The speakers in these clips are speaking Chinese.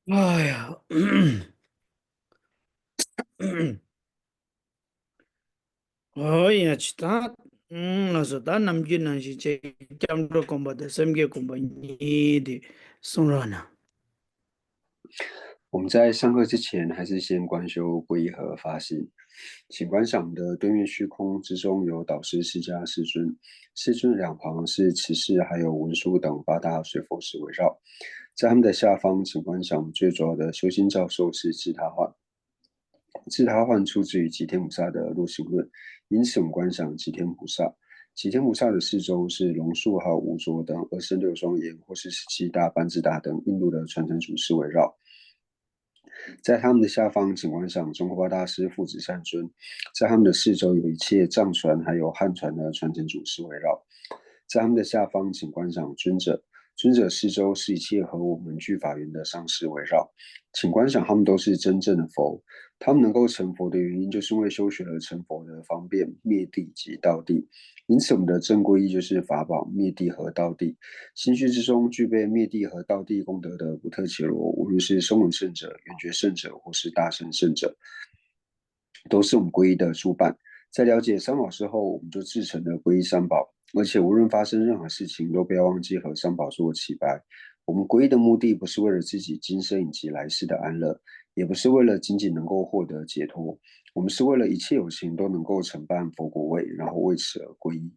哎呀，oh ya cita, sudah 6 juta sih cek jam dua kombat SMG kombat ini di Sonrana。我们在上课之前，还是先观修皈依和发心。请观赏的对面虚空之中有导师释迦世尊，世尊两旁是持世还有文殊等八大水佛石围绕。在他们的下方，请观赏最主要的修心教授是智他换。智他换出自于吉天菩萨的入行论，因此我们观赏吉天菩萨。吉天菩萨的四周是龙树还有无着等26双眼，或是17大班智达等印度的传承祖师围绕。在他们的下方，请观赏中国八大师父子善尊，在他们的四周有一切藏传还有汉传的传承祖师围绕。在他们的下方，请观赏尊者，尊者四周是一切和我们具法缘的上师围绕。请观赏，他们都是真正的佛。他们能够成佛的原因，就是因为修学了成佛的方便、灭地及道地。因此，我们的正皈依就是法宝、灭地和道地。心虚之中具备灭地和道地功德的补特伽罗，无论是声闻圣者、缘觉圣者，或是大乘圣者，都是我们皈依的主伴。在了解三宝之后，我们就自成了皈依三宝，而且无论发生任何事情，都不要忘记和三宝做祈白。我们皈依的目的不是为了自己今生以及来世的安乐，也不是为了仅仅能够获得解脱，我们是为了一切有情都能够承办佛果位，然后为此而皈依。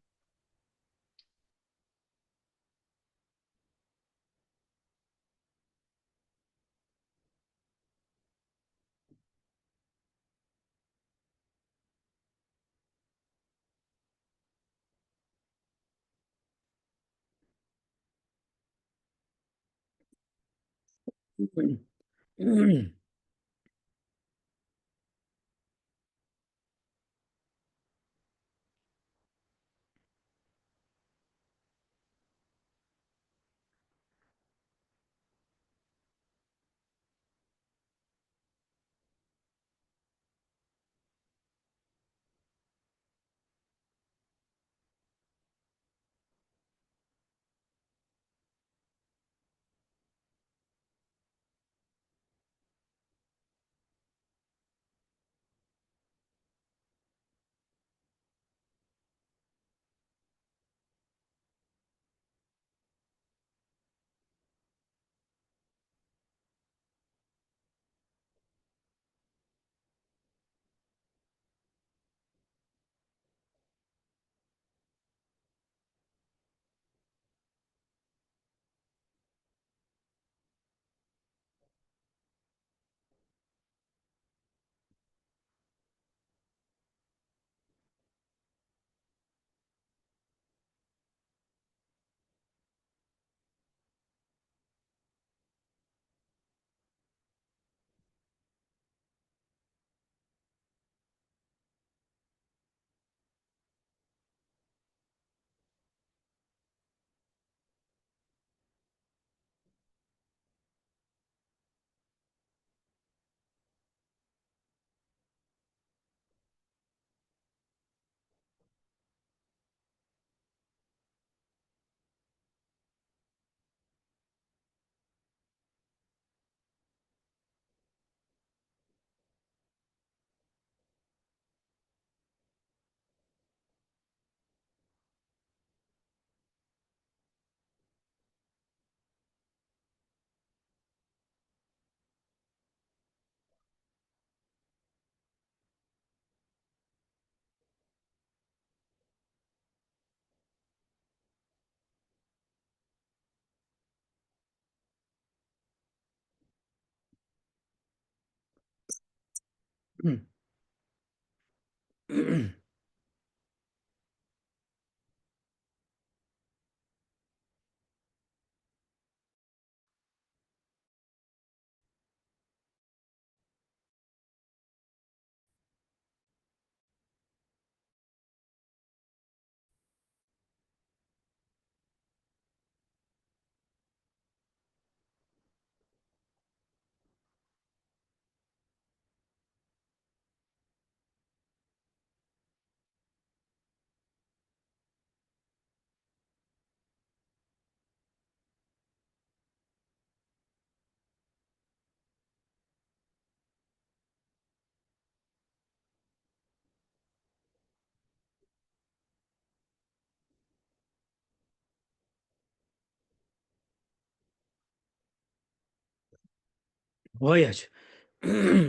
我也去，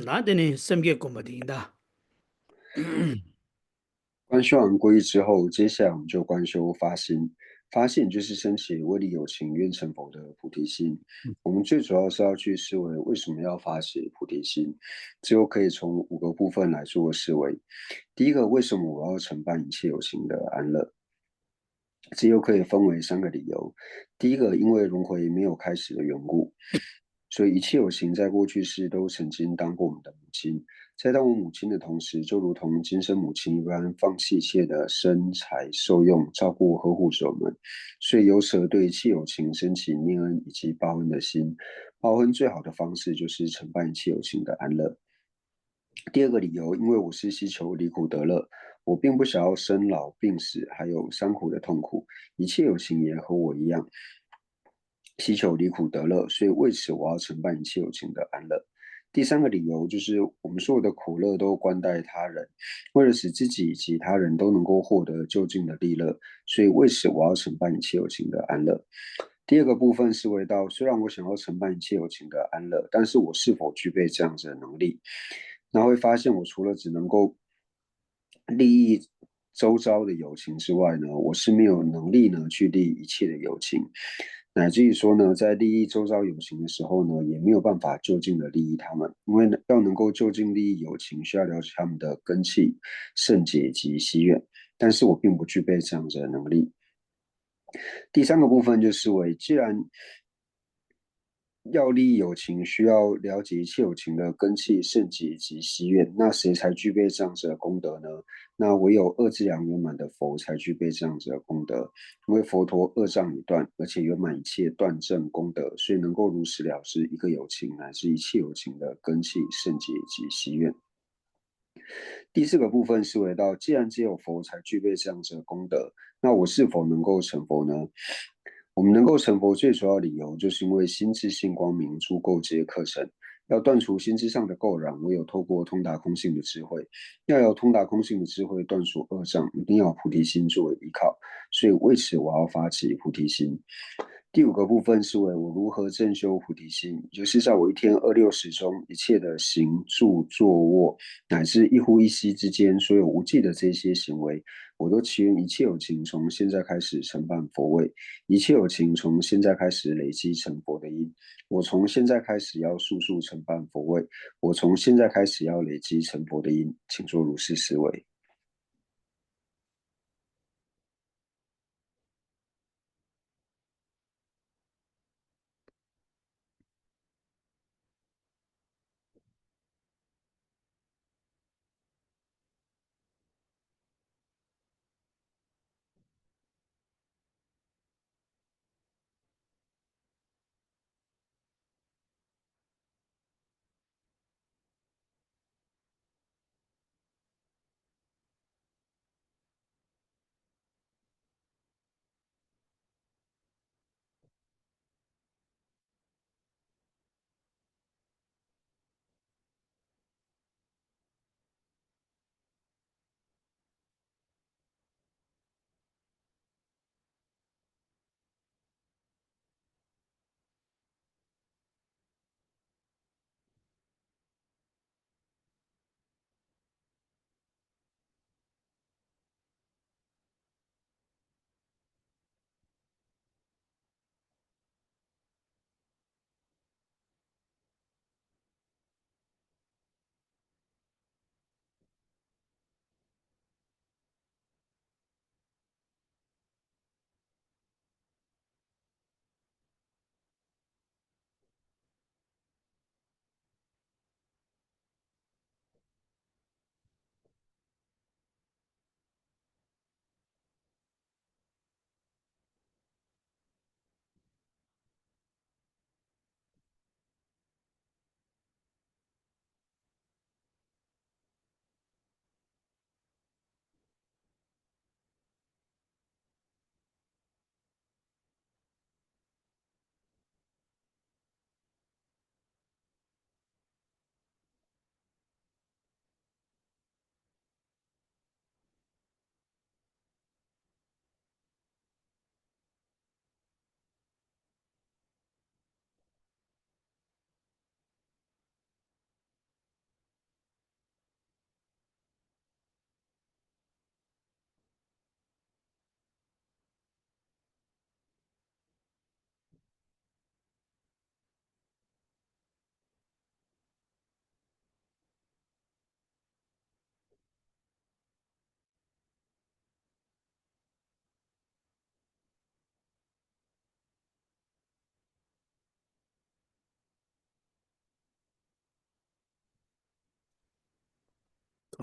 那等你身边过不定的。观修完皈依之后，接下来我们就观修发心。发心就是升起为利有情愿成佛的菩提心。我们最主要是要去思维为什么要发起菩提心，最后可以从5个部分来做思维。第一个，为什么我要承办一切有情的安乐？这又可以分为3个理由。第一个，因为轮回没有开始的缘故，所以一切有情在过去世都曾经当过我们的母亲，在当我母亲的同时，就如同今生母亲一般，放弃一切的生财受用，照顾呵护着我们，所以由此而对一切有情升起念恩以及报恩的心。报恩最好的方式就是承办一切有情的安乐。第二个理由，因为我是希求离苦得乐，我并不想要生老病死，还有三苦的痛苦。一切有情也和我一样，希求离苦得乐，所以为此我要承办一切有情的安乐。第三个理由就是我们所有的苦乐都关待他人，为了使自己以及他人都能够获得就近的利乐，所以为此我要承办一切有情的安乐。第二个部分是为到，虽然我想要承办一切有情的安乐，但是我是否具备这样子的能力？那会发现，我除了只能够利益周遭的友情之外呢，我是没有能力呢去利益一切的友情，乃至于说呢，在利益周遭友情的时候呢，也没有办法就近的利益他们，因为呢要能够就近利益友情，需要了解他们的根器、圣洁及希愿，但是我并不具备这样子的能力。第三个部分就是为，既然要利益有情，需要了解一切有情的根器、圣洁及希愿，那谁才具备这样子的功德呢？那唯有二资粮圆满的佛才具备这样子的功德，因为佛陀二障已断，而且圆满一切断证功德，所以能够如实了知一个有情乃至一切有情的根器、圣洁及希愿。第四个部分是为到，既然只有佛才具备这样子的功德，那我是否能够成佛呢？我们能够成佛最主要理由，就是因为心智性光明，诸垢皆课程。要断除心智上的垢染，唯有透过通达空性的智慧。要有通达空性的智慧断除恶障，一定要菩提心作为依靠。所以为此，我要发起菩提心。第5个部分是为我如何正修菩提心，也就是在我一天26时中，一切的行住坐卧，乃至一呼一吸之间，所有无记的这些行为，我都祈愿一切有情从现在开始承办佛位，一切有情从现在开始累积成佛的因。我从现在开始要速速承办佛位，我从现在开始要累积成佛的因，请做如是思维。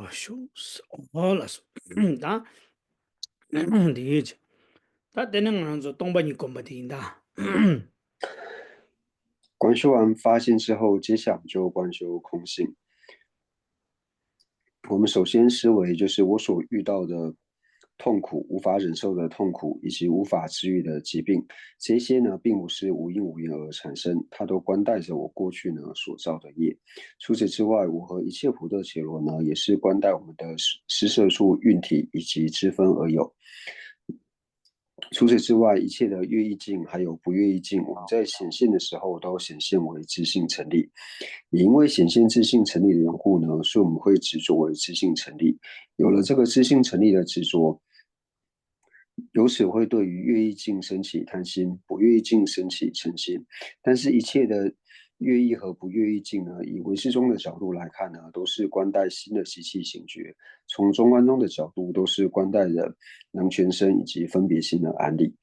个修是哦了是，哒，理解。他等那个人说东北你讲不听的，观修完发现之后，接下来就观修空性。我们首先思维就是我所遇到的痛苦、无法忍受的痛苦，以及无法治愈的疾病，这些呢，并不是无因无缘而产生，它都关带着我过去呢所造的业。除此之外，我和一切普特伽罗呢，也是关带我们的施舍处运体以及之分而有。除此之外，一切的乐意境还有不乐意境，我们在显现的时候都显现为自性成立。也因为显现自性成立的缘故呢，所以我们会执着为自性成立。有了这个自性成立的执着，由此会对于乐意境升起贪心，不乐意境升起嗔心。但是，一切的乐意和不乐意境呢，以唯识中的角度来看呢，都是关带心的习气醒觉；从中观中的角度，都是关带着能全身以及分别心的安立。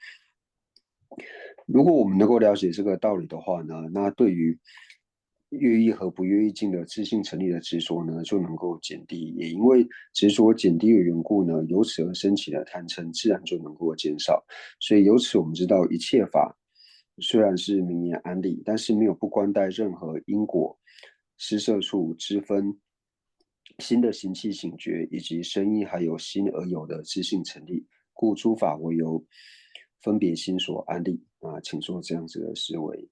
如果我们能够了解这个道理的话呢，那对于乐意和不乐意境的自性成立的执着呢，就能够减低。也因为执着减低的缘故呢，由此而升起的贪嗔，自然就能够减少。所以由此我们知道，一切法虽然是名言安利，但是没有不关带任何因果、施设处之分。新的行气醒觉以及声音还有心而有的自性成立，故诸法唯由分别心所安立啊，请做这样子的思维。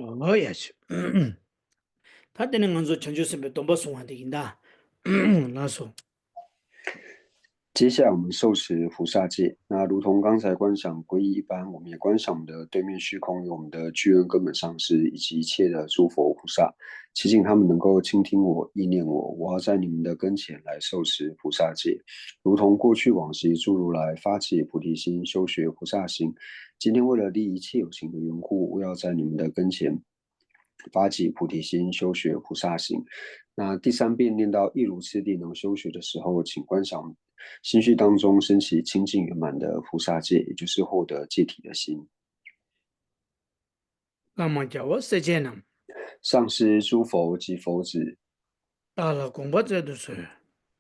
哦也是，他等那个人说成就是被东北送还的赢的，那说接下来我们受持菩萨戒，那如同刚才观想皈依一般，我们也观想我们的对面虚空有我们的具恩根本上师以及一切的诸佛菩萨，祈请他们能够倾听我、意念我，我要在你们的跟前来受持菩萨戒，如同过去往昔诸如来发起菩提心、修学菩萨行，今天为了利一切有情的缘故，我要在你们的跟前发起菩提心，修学菩萨行。那第三遍念到一如次第能修学的时候，请观想心绪当中升起清净圆满的菩萨戒，也就是获得戒体的心。干嘛叫我实践呢？上师诸佛及佛子，到了公布这都是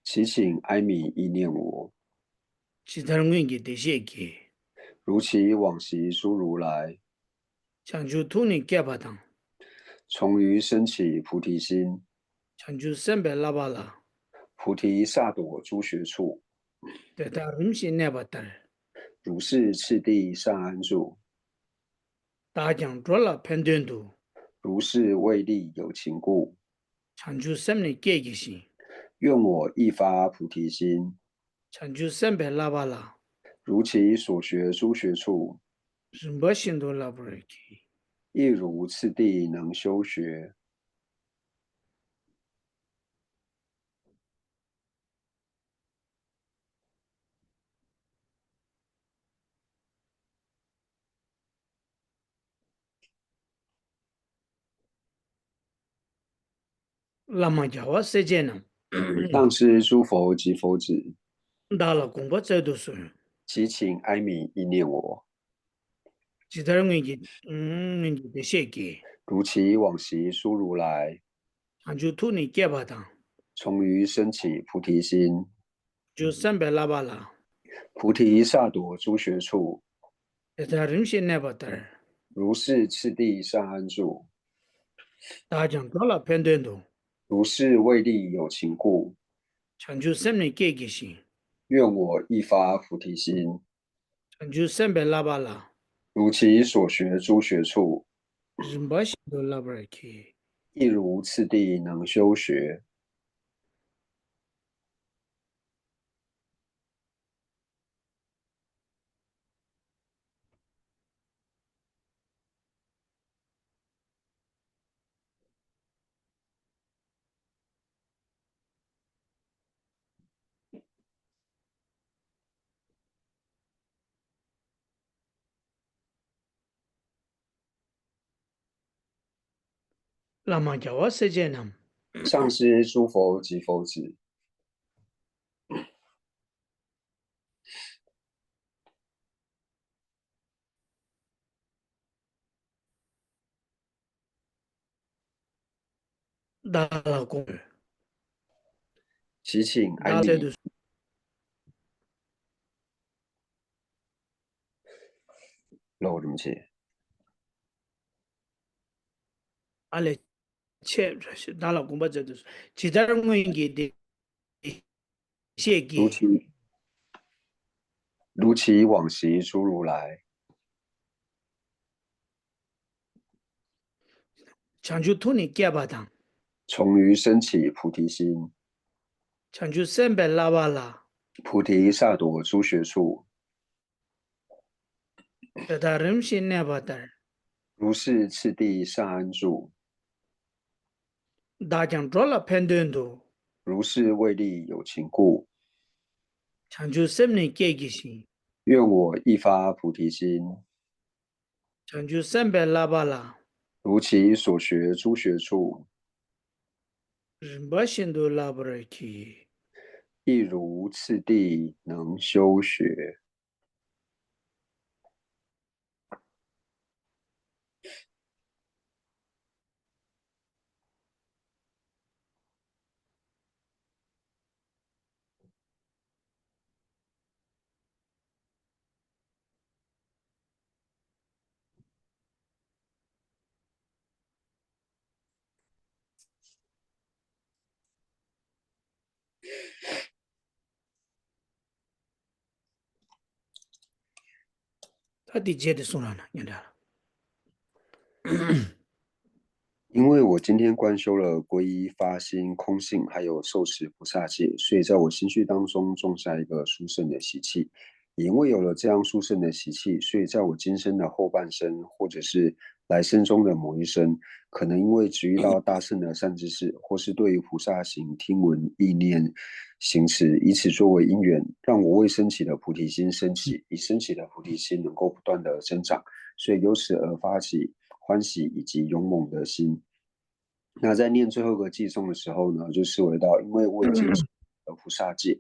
祈请哀悯意念我，其他人给这些给，如其往昔诸如来，像就土人给不当，从于升起菩提心，像就三百拉巴拉，菩提萨埵诸学处，对他东西那不得，如是次第上安住，大将做了判断度，如是为利有情故，像就三人给个心，愿我亦发菩提心，像就三百拉巴拉，如其所学诸学处，是没心多拉不来给，亦如次第能修学。拉玛加瓦世界呢，上师诸佛及佛子，达拉贡巴在读书，祈请哀悯意念我，其他人你的写给，如其往昔诸如来，俺就图你给巴当，从于升起菩提心，就300拉巴拉，菩提萨埵诸学处，其他人些那巴达，如是次第上安住，大将到了片段中，如是为利有情故，俺就3年给行，愿我一发菩提心，俺就300拉巴拉，如其所学诸学处，人把心都拉不来去，亦如次第能修学。拉玛加瓦世界呢，上师诸佛及佛子，达拉贡，祈请哀悯。达在读书，漏怎么写？阿来切是达拉贡巴在读书，其他人给的写给，如其如其往昔诸如来，俺就图你给巴当，从于升起菩提心，俺就300拉巴拉，菩提萨埵诸学处，其他人些那巴达，如是次第上安住，大将到了片段中，如是为利有情故，俺就3年给行，愿我一发菩提心，俺就300拉巴拉，如其所学诸学处，人把心都拉不来去。亦如次第能修学。他的接的送上了，你看了。因为我今天观修了皈依、发心、空性，还有受持菩萨戒，所以在我心绪当中种下一个殊胜的习气。也因为有了这样殊胜的习气，所以在我今生的后半生，或者是来生中的某一生，可能因为只遇到大圣的善知识，或是对于菩萨行听闻意念行持，以此作为因缘，让我未升起的菩提心升起，以升起的菩提心能够不断的增长，所以由此而发起欢喜以及勇猛的心。那在念最后一个偈颂的时候呢，就视为到，因为我已经了菩萨戒，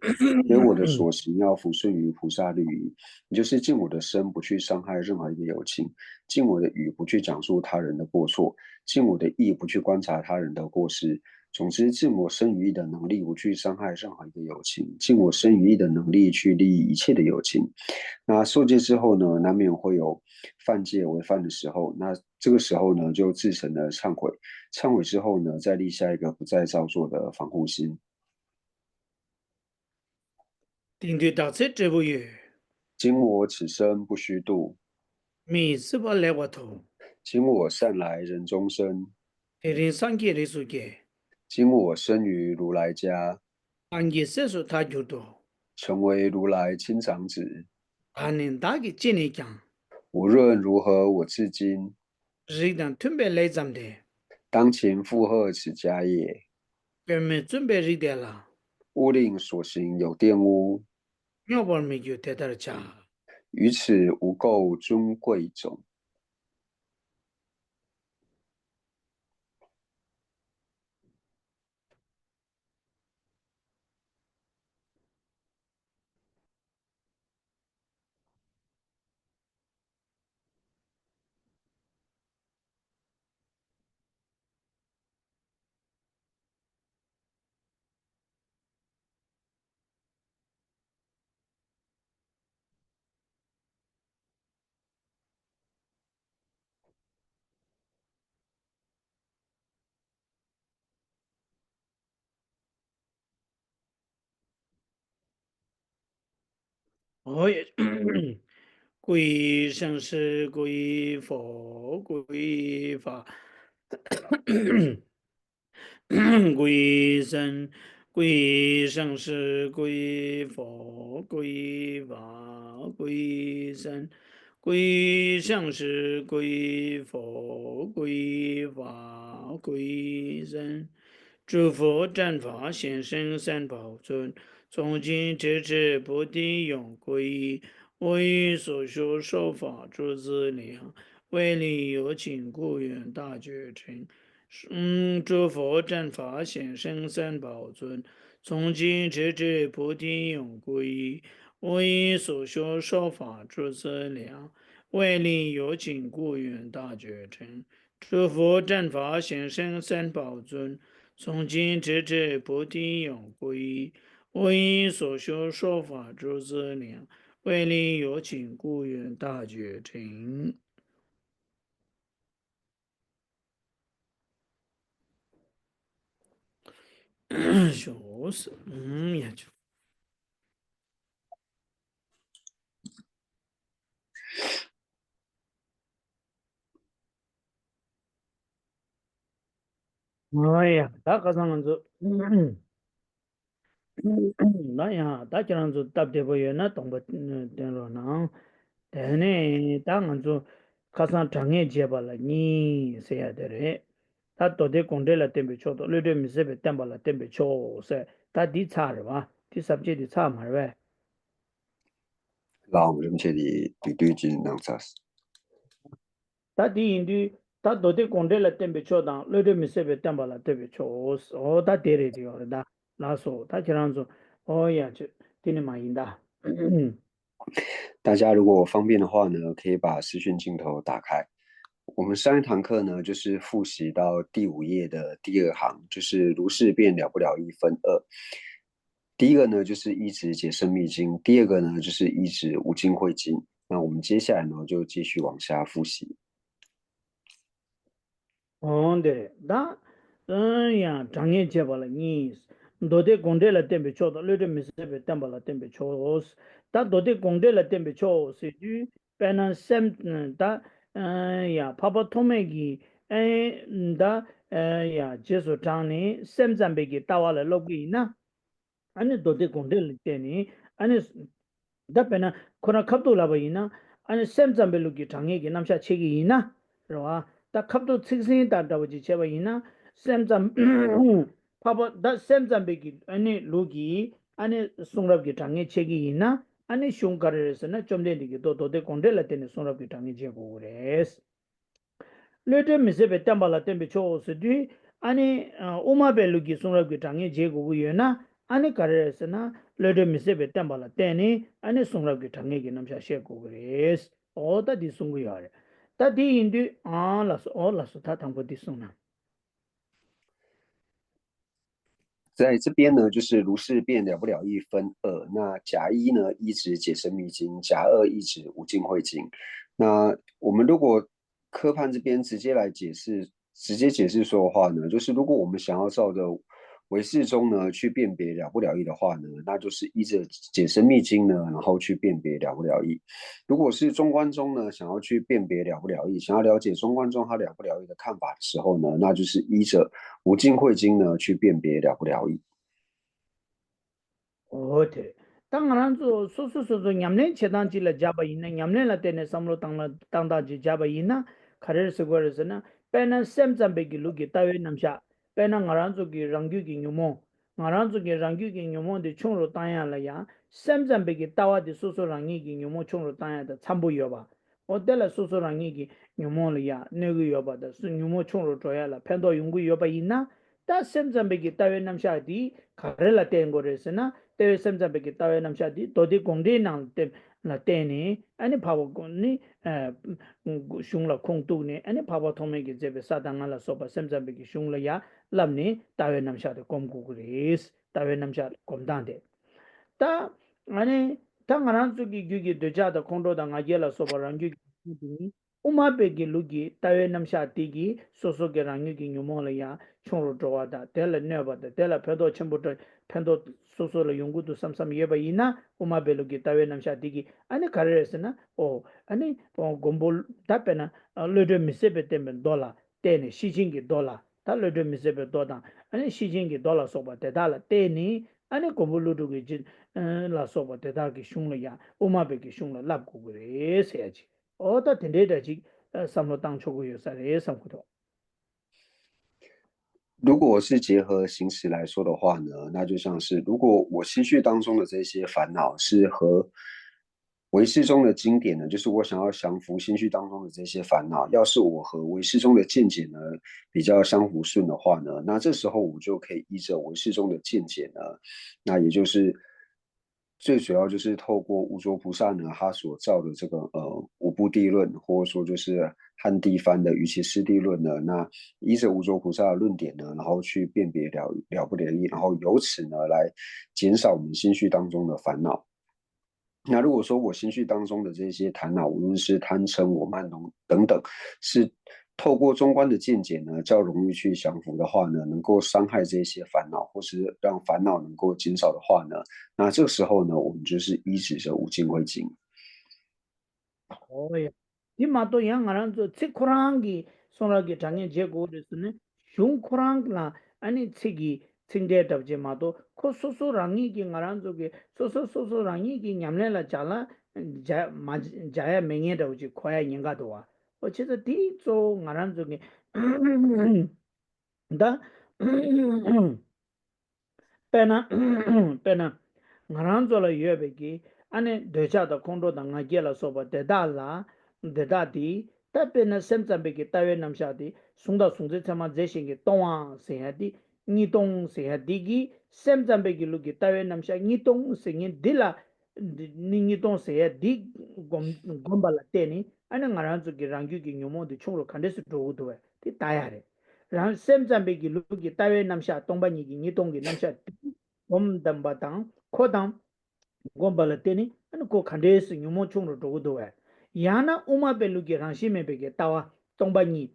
所以我的所行要服顺于菩萨律仪，也就是尽我的身不去伤害任何一个有情，尽我的语不去讲述他人的过错，尽我的意不去观察他人的过失。总之，尽我身语意的能力不去伤害任何一个有情，尽我身语意的能力去利益一切的有情。那受戒之后呢，难免会有犯戒违犯的时候，那这个时候呢，就自诚的忏悔，忏悔之后呢，再立下一个不再造作的防护心。顶对大彻这部语，今我此生不虚度，每次把来我头，今我善来人中生，给人上给的书给，今我生于如来家，安给世俗他就多，成为如来亲长子。他能打给今年讲，无论如何，我至今日当准备来咱们的，当勤负荷此家业，别们准备日的了，勿令所行有玷污，要不然没就得到了家。于此无垢尊贵种。也归生是归佛归法，归生归生是归佛归法归生归生是归佛归法归生。诸佛正法显生三宝尊，从今直至不定永归依。我以所修受法诸资粮，为利有情故愿大觉成。诸佛正法显生三宝尊，从今直至菩提永归依。我以所修受法诸资粮，为利有情故愿大觉成。诸佛正法显生三宝尊，从今直至菩提永归依。我以所修受法诸资粮，为利有情故愿大觉成。笑死，呀就。哎呀，大和尚子，那呀，大家人就答对不远那东北电脑呢，但呢，当然就卡上专业结巴了，你谁呀的嘞？他到底工作了点不错的，那点没事别担保了点不错噻，他的差是吧？第十节的差嘛是呗？老我们这里对金能啥事？他第印度他到底工作了点不错的，那点没事别担保了点不错哦，他对的对的，那说他这样说，哦呀，就听你满意的。大家如果方便的话呢，可以把视讯镜头打开。我们上一堂课呢，就是复习到第5页的第2行，就是如是便了不了一分二。第一个呢，就是一直解深密经；第二个呢，就是一直无尽慧经。那我们接下来呢，就继续往下复习。哦，对，那，呀，常年结巴了，你到底工作了点不错的，那点没事别担保了点不错，但到底工作了点不错，是就别人sem，他，呀，怕怕他们给，他，呀，就是常年sem占别给打完了落给那。आणि दोते कोंडे त्यांनी आणि दपेना कोना खपतो ला बइना आणि सेम जंबेलु की ठंगे की नमशा छेगी इना रवा ता खपतो छिकसे ता दवजी छेबा इना सेम जम पाबो दा सेम जंबे की अनि लोगी अनि सुंगरब की ठंगे छेगी इना अनि शुंकरेस ना चोमदे की तो दोते कोंडे ला तेने सुंगरब की ठंगे छेगो रेस लेटे मिसे बे तंबाला tembe cho se du ani uma be lu gi sung gi tang je go gu na ani kare se na lede mise be tambala teni ani sung gi tang gi nam sha she go res o da di sung gu ya re ta di indu a la so o la so ta tang po di sung na 在这边呢，就是如是便了不了一分二。那甲一呢，一直解深密经；甲二一直无尽慧经。那我们如果科判这边直接来解释，直接解释说的话呢，就是如果我们想要照着唯识中呢去辨别了不了义的话呢，那就是依着解深密经呢，然后去辨别了不了义。如果是中观中呢，想要去辨别了不了义，想要了解中观中他了不了义的看法的时候呢，那就是依着无尽慧经呢去辨别了不了义。오테 당한조 소소소소 냠내 체단지라 잡아 있는 냠내라 때네 삼로 땅다지 잡아 있나 카레스 거르스나 페나 셈잠베기 루기 따웨 남샤 페나 ngaran조기 랑규기 뉴모 ngaran조기 랑규기 뉴모데 총로 땅야라야 셈잠베기 따와디 소소랑이기 뉴모 총로 땅야다 참보여봐 어텔라 소소랑이기 뉴모리야 네구여봐다 수 뉴모 총로 줘야라 펜도 용구 여봐 있나 다 셈잠베기 따웨 남샤디 카레라 땡 거르스나 tewe semza beke tawe namsha di dodi gongde nang tem la teni ani phawa goni shung la khong tu ne ani phawa thome ge jebe sadanga la soba semza beke shung la ya lamni tawe namsha de kom gu gris tawe namsha kom dan de ta ani ta ngaran su gi gyu gi de ja da kondo da nga ye la soba rang gyu Uma begi lugi tawe namsha tigi soso ge rangi ki nyumo la ya chonro drowa da tela neba da tela pendo chembuto pendo soso la yungu tu samsam yeba ina uma be lugi tawe namsha tigi ane karere na o ane gombo tape na lodo misebe tembe dola tene shijingi dola ta lodo misebe dodan ane shijingi dola soba tetala tene ane gombo lodo ge jin la soba tetala ki shungla ya uma be ki shungla lab kukure se yaji 어다 텐데다지 삼로 땅 초고 요사래 삼고도 如果是结合形式来说的话呢，那就像是如果我心绪当中的这些烦恼是和唯识中的经典呢，就是我想要降服心绪当中的这些烦恼，要是我和唯识中的见解呢比较相互顺的话呢，那这时候我就可以依着唯识中的见解呢，那也就是最主要就是透过无着菩萨呢，他所造的这个五部地论，或者说就是汉地翻的瑜伽师地论呢，那依着无着菩萨的论点呢，然后去辨别了不了义，然后由此呢来减少我们心绪当中的烦恼。那如果说我心绪当中的这些烦恼，无论是贪嗔我慢等等，是透过中观的见解呢，较容易去降服的话呢，能够伤害这些烦恼，或是让烦恼能够减少的话呢，那这个时候呢，我们就是依止着无尽慧经。어야 이마도 양아란 저 치코랑기 손라기 장에 제고 됐네 흉코랑라 아니 치기 칭데답제 마도 코소소랑이기 ngaran 저게 소소소소랑이기 냠래라 잘라 자야 맹에다우지 코야 인가도와 어째서 디조 ngaran 저게 다 pena pena ngaran zola yebe ki ane deja da kondo da nga gela soba de da la de da di ta pena semza be ki tawe namsha di sungda sungze chama je shingi tongwa se ha di ni tong se ha di gi semza be ki lu ki tawe namsha ni tong se ngi dila ni tong se ha di gomba la teni ane ngaran zo ki rangyu ki nyomo di chungro kande su do do ti tayare ran semza be ki lu ki tawe namsha tongba ni tong ki namsha gom damba tang ko dang gom bala teni an ko khande su nyumo chung ro do do wa yana uma belu ge rang shi me be ge tawa tongba ni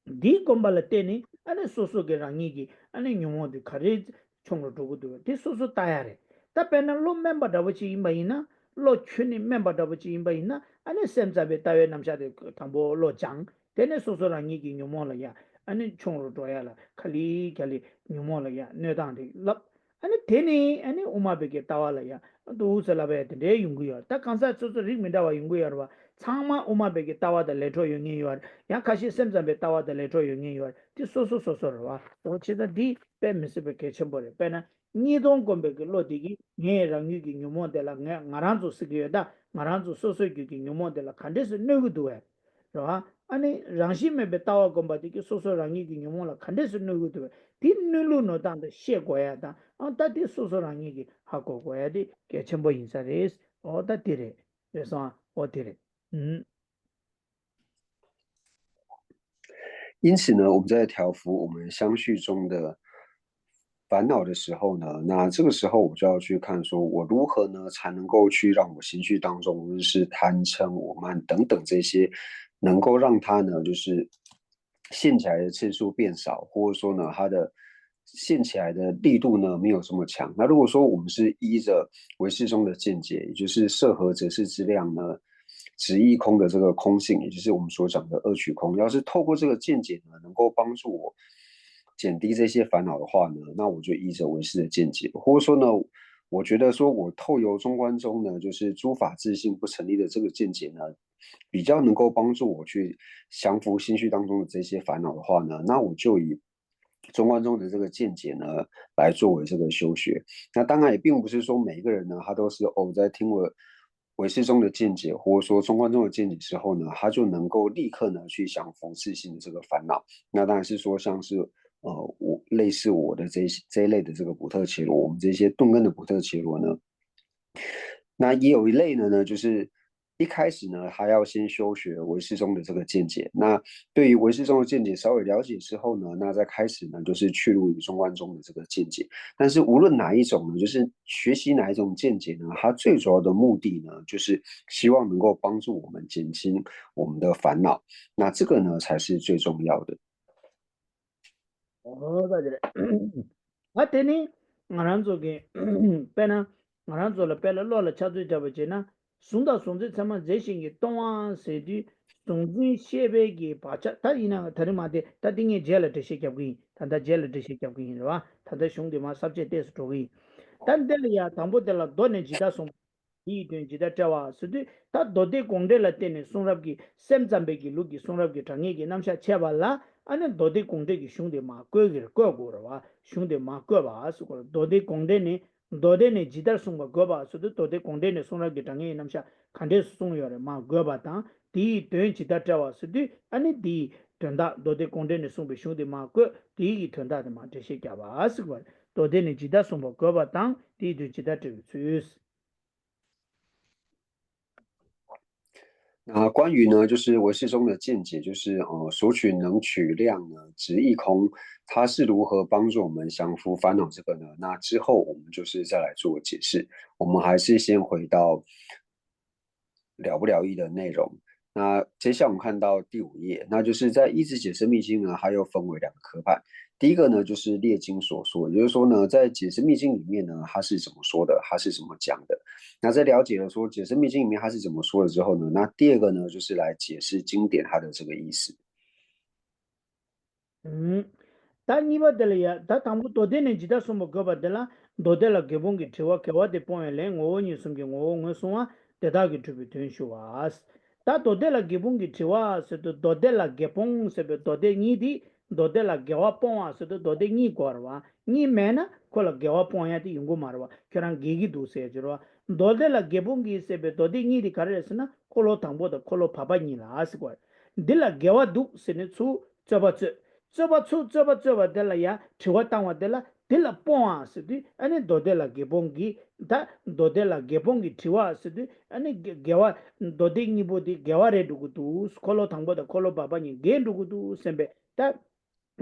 di gom bala teni an so so ge rang ni gi an nyumo de khare chung ro do do di so so ta ya re ta pe na lo member da chi imba ina lo chuni member da chi imba ina an sem za be ta we nam sha de thambo lo chang tene so so rang ni gi nyumo la ya an chung ro do ya la khali khali nyumo la ya ne dang de lap 아니 되니 아니 오마베게 따와라야 또 우슬라베 데 용구야 딱 간사 소소 릭민다와 용구야 봐 창마 오마베게 따와다 레토 용이요 야 카시 셈잠베 따와다 레토 용이요 티 소소소소로 와 어치다 디 페미스베 케첨보레 페나 니동 곰베게 로디기 녜랑 유기 뉴모델라 나란조 스기여다 나란조 소소기기 뉴모델라 칸데스 누구도에 라 아니 랑시메베 따와 곰바디기 소소 랑이기 뉴모라 칸데스 누구도에 디 누루노 단데 셰고야다 다디 소소랑이기 하고 고야디 개첨보 인사레스 어다디레 그래서 어디레 因此呢，我们在调伏我们相续中的烦恼的时候呢，那这个时候我就要去看，说我如何呢才能够去让我情绪当中，无论是贪嗔我慢等等这些，能够让它呢就是现起来的次数变少，或者说呢它的现起来的力度呢没有这么强。那如果说我们是依着唯识中的见解，也就是色合则是之量呢，直一空的这个空性，也就是我们所讲的二取空，要是透过这个见解呢，能够帮助我减低这些烦恼的话呢，那我就依着唯识的见解，或者说呢，我觉得说我透由中观中呢，就是诸法自性不成立的这个见解呢，比较能够帮助我去降服心绪当中的这些烦恼的话呢，那我就以中观中的这个见解呢，来作为这个修学。那当然也并不是说每一个人呢，他都是在听我唯识中的见解，或者说中观中的见解之后呢，他就能够立刻呢去降服自性的这个烦恼。那当然是说像是我类似我的这一类的这个补特伽罗，我们这些顿根的补特伽罗呢，那也有一类呢，就是一开始呢，他要先修学唯识宗的这个见解。那对于唯识宗的见解稍微了解之后呢，那再开始呢，就是去入于中观宗的这个见解。但是无论哪一种呢，就是学习哪一种见解呢，它最主要的目的呢，就是希望能够帮助我们减轻我们的烦恼。那这个呢，才是最重要的。哦，大姐，啊，对呢，俺让做个，别呢，俺让做了，别了，老了，吃嘴吃不进呢，送到送这他妈这些个东啊，谁的送进西北个把这，他伊那他的妈的，他等于接了这些交给，他接了这些交给是吧？他的兄弟嘛，啥子都是做的，但这里呀，当不得了，多年级他送。一段记得这话，是的，他到底公的了，等于送入去，三trăm倍的路给送入去，长年给那么些吃完了，俺那到底公的给兄弟嘛，过了哇，兄弟嘛过吧，是过，到底公的呢，到底呢，记得送吧过吧，是的，到底公的呢送入去，长年那么些，看的送要的嘛过吧，当第一段记得这话，是的，俺那第一段大，到底公的呢送给兄弟嘛过，第一段大的嘛这些干吧，是过，到底呢记得送吧过吧，当第一段记得这个就是。那关于呢，就是唯识中的见解，就是索取能取量呢，直一空，它是如何帮助我们降服烦恼这个呢？那之后我们就是再来做解释。我们还是先回到了不了义的内容。那接下来我们看到第5页，那就是在《一直解释密经》呢，它又分为2个科派。第一个呢，就是列经所说，也就是说呢，在解释密经里面呢，它是怎么说的，它是怎么讲的。那在了解了说解释密经里面它是怎么说的之后呢，那第二个呢，就是来解释经典它的这个意思。嗯，但你把得了呀，他当不多的人知道什么个吧得了，多的了给本给吃哇，给我的朋友来，我你送给我送啊，得他给准备退休啊，他多的了给本给吃哇，是多的了给本是不多的你的，多的了给我帮啊，是多的你过哇，你买呢，可了给我帮呀的用过嘛哇，可让给给都是着哇，多的了给本给是不多的你的卡的是呢，可了当不的可了爸爸你啦是过，的了给我都是呢出这不这。这吧的了呀，吃我当我的了，的了帮啊是的，俺那多的了给帮给，他多的了给帮给吃我是的，俺那给我多的你不的给我的这个都，可乐汤不的可乐爸爸你给这个都身边，他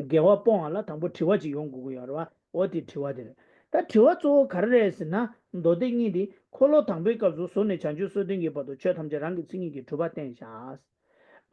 给我帮了，汤不吃我就用这个呀是吧？我的吃我的，他吃我做卡的是呢，多的你的可乐汤不告诉说你长久说的给不都吃他们家让给自己给出把等下。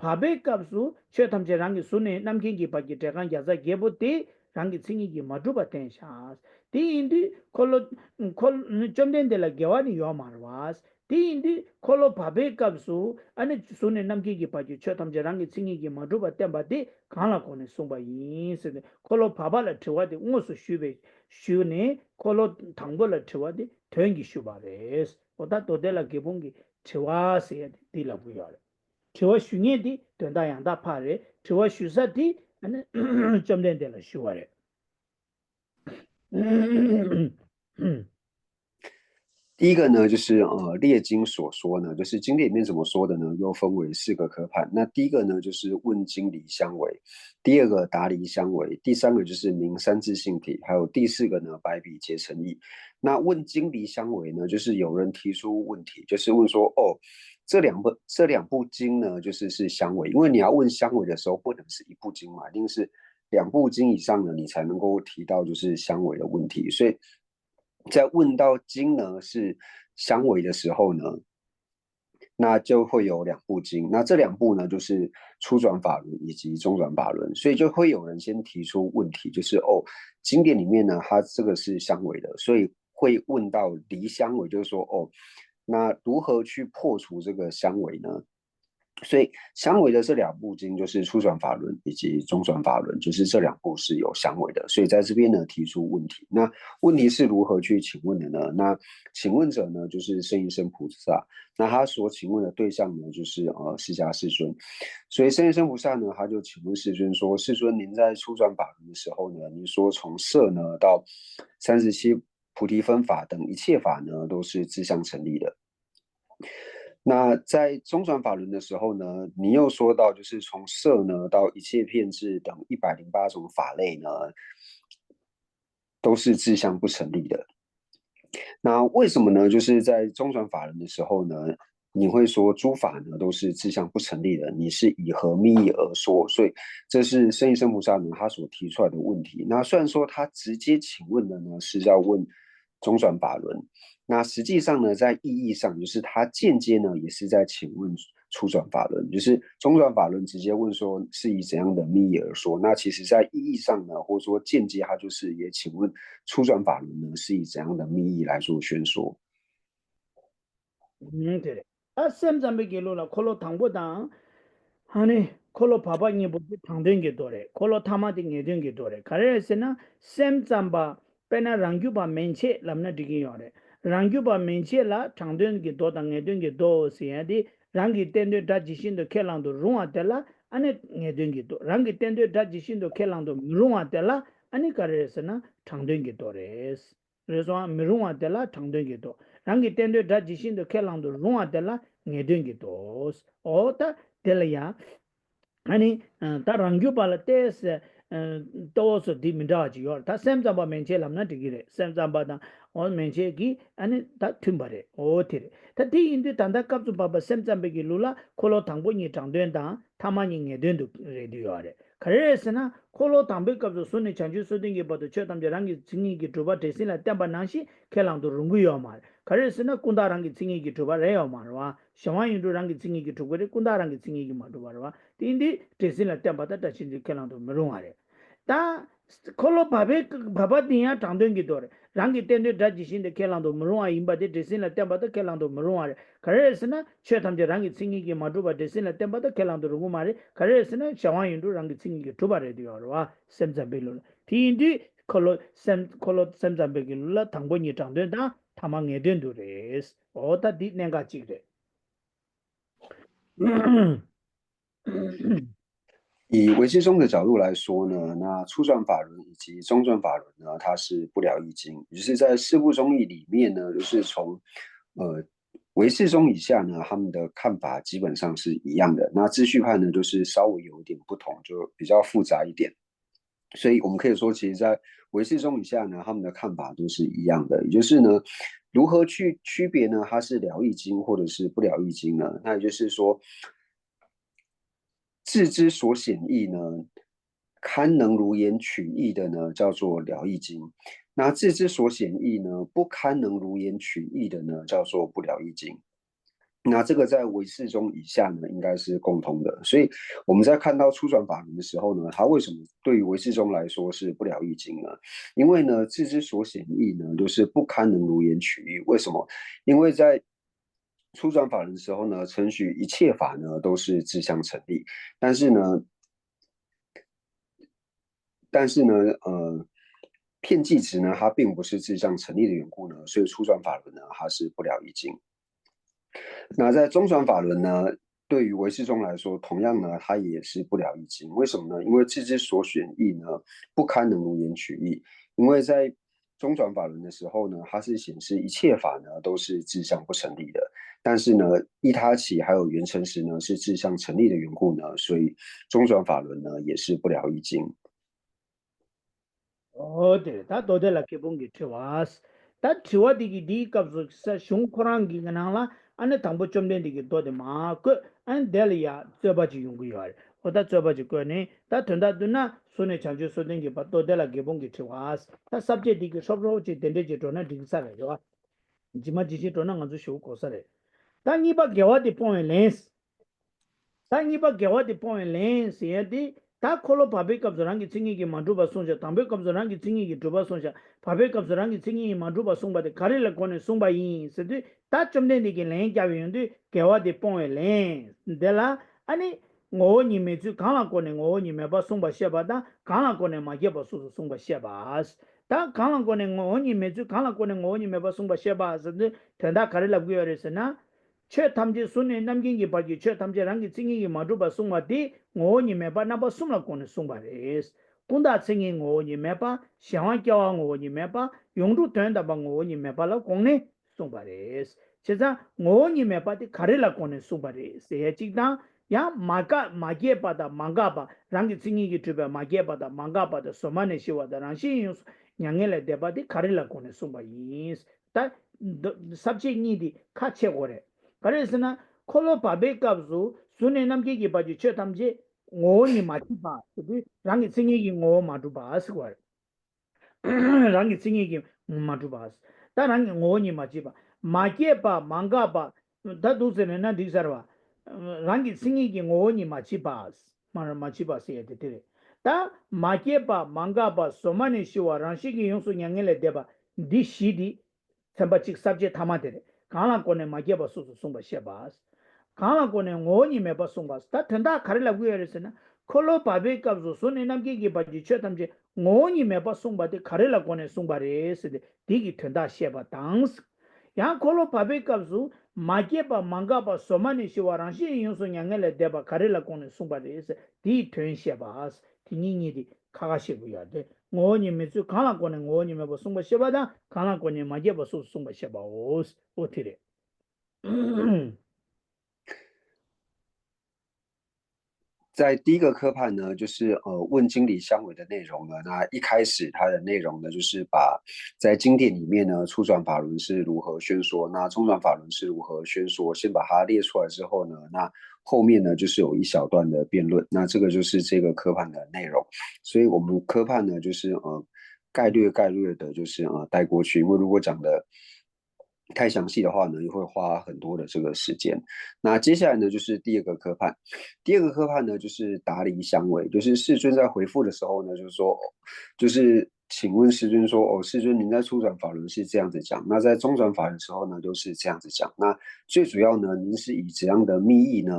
파베 값수 최탐제 랑기 수네 남긴기 바기 대간 야자 게보데 랑기 칭이기 마주바 텐샤 디인디 콜로 콜 점된데라 게와니 요마르와스 디인디 콜로 파베 값수 아니 수네 남긴기 바기 최탐제 랑기 칭이기 마주바 템바데 칸라 코네 송바 인스데 콜로 파발라 트와데 우스 슈베 슈네 콜로 당벌라 트와데 퇴기 슈바레스 오다 도데라 게봉기 트와세 디라부야 这我训练的，等到养大怕人，这我学习的，那怎么的了学的？第一个呢，就是列经所说呢，就是经典里面怎么说的呢？又分为4个科派。那第一个呢，就是问经离相违；第二个答离相违；第三个就是明三自性体；还有第4个呢，百比皆成义。那问经离相违呢，就是有人提出问题，就是问说，哦，这两部经呢，是相违，因为你要问相违的时候，不能是一部经嘛，一定是2部经以上的，你才能够提到就是相违的问题，所以。在问到经呢是相违的时候呢，那就会有2部经，那这2部呢就是初转法轮以及中转法轮，所以就会有人先提出问题，就是哦，经典里面呢它这个是相违的，所以会问到离相违，就是说哦，那如何去破除这个相违呢？所以相违的这2部经就是初转法轮以及中转法轮，就是这2部是有相违的。所以在这边呢提出问题，那问题是如何去请问的呢？那请问者呢就是圣应身菩萨，那他所请问的对象呢就是释迦世尊。所以圣应身菩萨呢他就请问世尊说：世尊，您在初转法轮的时候呢，您说从色呢到37菩提分法等一切法呢都是自相成立的。那在中转法轮的时候呢，你又说到，就是从色呢到一切片质等108种法类呢，都是自相不成立的。那为什么呢？就是在中转法轮的时候呢，你会说诸法呢都是自相不成立的，你是以何密意而说？所以这是圣意生菩萨呢他所提出来的问题。那虽然说他直接请问的呢是要问中转法轮，那实际上呢在意义上就是他间接呢也是在请问初转法轮，就是中转法轮直接问说是以怎样的密意而说，那其实在意义上呢，或者说间接他就是也请问初转法轮呢是以怎样的密意来做宣说。对。셈 잠베 길로라 콜로 당보다 하네 콜로 바바니 보지 당된 게 도래 콜로 타마디 녀된 게 도래 가레스나 셈 잠바 페나 랑규바 멘체 람나 디기 요래 랑규바 멘체라 당된 게 도당 녀된 게 도시야디 랑기 텐데 다 지신도 켈랑도 롱아텔라 아네 녀된 게 도. 랑기 텐데 다 지신도 켈랑도 롱아텔라 아니 가레스나 당된 게 도레스 그래서 미롱아텔라 당된 게 도. 랑기 텐데 다 지신도 켈랑도 롱아텔라 녀된 게 도스 오다 텔야 아니 다 랑규 발테스 도스 디민다지 요. 다 셈자바 멘체 람나 디기레. 셈자바다 온 멘체기 아니 다 튠바레. 오티레. 다 디인데 단다 갑주 바바 셈자베기 룰라 콜로 당보니 장된다 타마니 녜된도 레디요레. 그래서나 콜로 담배 갑주 손에 장주 소딩게 버도 쳐담자랑기 증이기 두바 대신라 땜바나시 켈랑도 룽구요 말. 그래서나 군다랑기 증이기 두바 레요 말와 샤와인도랑기 증이기 두고레 군다랑기 증이기 마도바와 인디 대신라 땜바다 다신지 켈랑도 메롱하레. 다 콜로 바바디야 장된기 도레. 랑기 텐데 다지신데 켈랑도 메롱아 임바데 대신라 땜바다 켈랑도 메롱하레. 그래서나 최탐제 랑기 증이기 마도바 대신라 땜바다 켈랑도 룽구마레. 그래서나 샤와인도 랑기 증이기 두바레 디요와 셈자벨로. 디인디 콜로 셈자벨로 당보니 장된다 타망에 된도레스. 오다 디nen가 찍레. 以唯识宗的角度来说呢，那初转法轮以及中转法轮呢，它是不了义经，就是在四部宗义里面呢，就是从唯识宗以下呢，他们的看法基本上是一样的。那秩序派呢，就是稍微有一点不同，就比较复杂一点。所以我们可以说，其实，在唯识宗以下呢，他们的看法都是一样的。也就是呢，如何去区别呢？它是了义经或者是不了义经呢？那也就是说，字之所显义呢，堪能如言取义的呢，叫做了义经；那字之所显义呢，不堪能如言取义的呢，叫做不了义经。那这个在唯识宗以下呢，应该是共通的。所以我们在看到初转法轮的时候呢，它为什么对于唯识宗来说是不了义经呢？因为呢，字之所显义呢，就是不堪能如言取义。为什么？因为在初转法轮的时候呢，承许一切法呢都是自相成立，但是呢，片剂值呢，它并不是自相成立的缘故呢，所以初转法轮呢，它是不了义经。那在中转法轮呢，对于唯识宗来说，同样呢，它也是不了义经。为什么呢？因为字之所选义呢，不堪能如言取义。因为在中转法轮的时候呢，它是显示一切法呢都是自相不成立的，但是呢，依他起还有缘成时呢是自相成立的缘故呢，所以中转法轮呢也是不了义经。네, 다 도델라 개봉기 트와스. 다 트와디기 디캅스 사 숑코랑기 가나라 안에 당보 좀 된디기 도데 마그 안 델리아 저바지 용구요. 오다 저바지 거네. 다 던다드나 손에 장주 소된기 바 도델라 개봉기 트와스. 다 sabject디기 섭로지 된데지 도나 딩사래요. 지마지시 도나 간주 쇼 고사래. 다 니바 개와디 포인 렌스. 다 니바 개와디 포인 렌스 예디 다 콜로 바베 갑자랑기 칭이기 만두바 송자 담베 갑자랑기 칭이기 두바 송자 바베 갑자랑기 칭이기 만두바 송바데 가릴라 코네 송바이 세데 다 좀데니기 렌자위인데 개와데 뽕에 렌 데라 아니 ngo니 mezu 강라 코네 ngo니 메바 송바 셰바다 강라 코네 마게바 수수 송바 셰바스 다 강라 코네 ngo니 메주 강라 코네 ngo니 메바 송바 셰바스데 텐다 가릴라 구여레스나 최탐지 손에 남긴 게 바기 최탐지랑기 찡이기 마두바 송마디 ngo니 메바 나바 숨라 코네 송바레스 군다 찡이 ngo니 메바 샤와 껴와 ngo니 메바 용두 된다 바 ngo니 메바라 공네 송바레스 제자 ngo니 메바디 가릴라 코네 송바레스 예직다 야 마가 마게 바다 망가바 랑기 찡이기 주베 마게 바다 망가바다 소마네 시와다 랑시 냥엘레 데바디 가릴라 코네 송바이스 다 subject 니디 카체 오레 그래서나 콜로 바베 값수 순에 남기기 바지 쳐 담지 오니 마치 봐. 그 랑이 생기기 오 마두 바스 거. 랑이 생기기 마두 바스. 다 랑이 오니 마치 봐. 마케 봐 망가 봐. 다 도스네 나 디서와. 랑이 생기기 오니 마치 바스. 말 마치 바스 해 되대. 다 마케 봐 망가 봐 소마니 시와 랑시기 용수 냥엘레 대바 디시디 템바직 sabje 타마데 강나 거네 마게 봐 소소 송바 셰바스 강나 거네 오니 메바 송바스 다 텐다 가르라 구여르스나 콜로 바베 값소 손에 남기기 바지 쳇담제 오니 메바 송바데 가르라 거네 송바레스데 디기 텐다 셰바 당스 야 콜로 바베 값소 마게 봐 망가 봐 소마니 시와랑시 용소 냥엘레 데바 가르라 거네 송바레스 디 텐 셰바스 디니니디 카가시부야 돼 오니 메주 강나권에 오니 메버 송바 셔바다 강나권에 마제버 소 송바 셔바오스 오티레 在第一个科判呢，就是问经理相委的内容呢。那一开始它的内容呢，就是把在经典里面呢，初转法轮是如何宣说，那中转法轮是如何宣说，先把它列出来之后呢，那后面呢就是有一小段的辩论。那这个就是这个科判的内容。所以我们科判呢，就是概略的，就是带过去，因为如果讲的太详细的话呢，也会花很多的这个时间。那接下来呢，就是第二个科判。第二个科判呢，就是答离相违，就是世尊在回复的时候呢，就是说，就是请问世尊说，哦，世尊您在初转法轮是这样子讲，那在中转法轮的时候呢，都是这样子讲。那最主要呢，您是以怎样的密意呢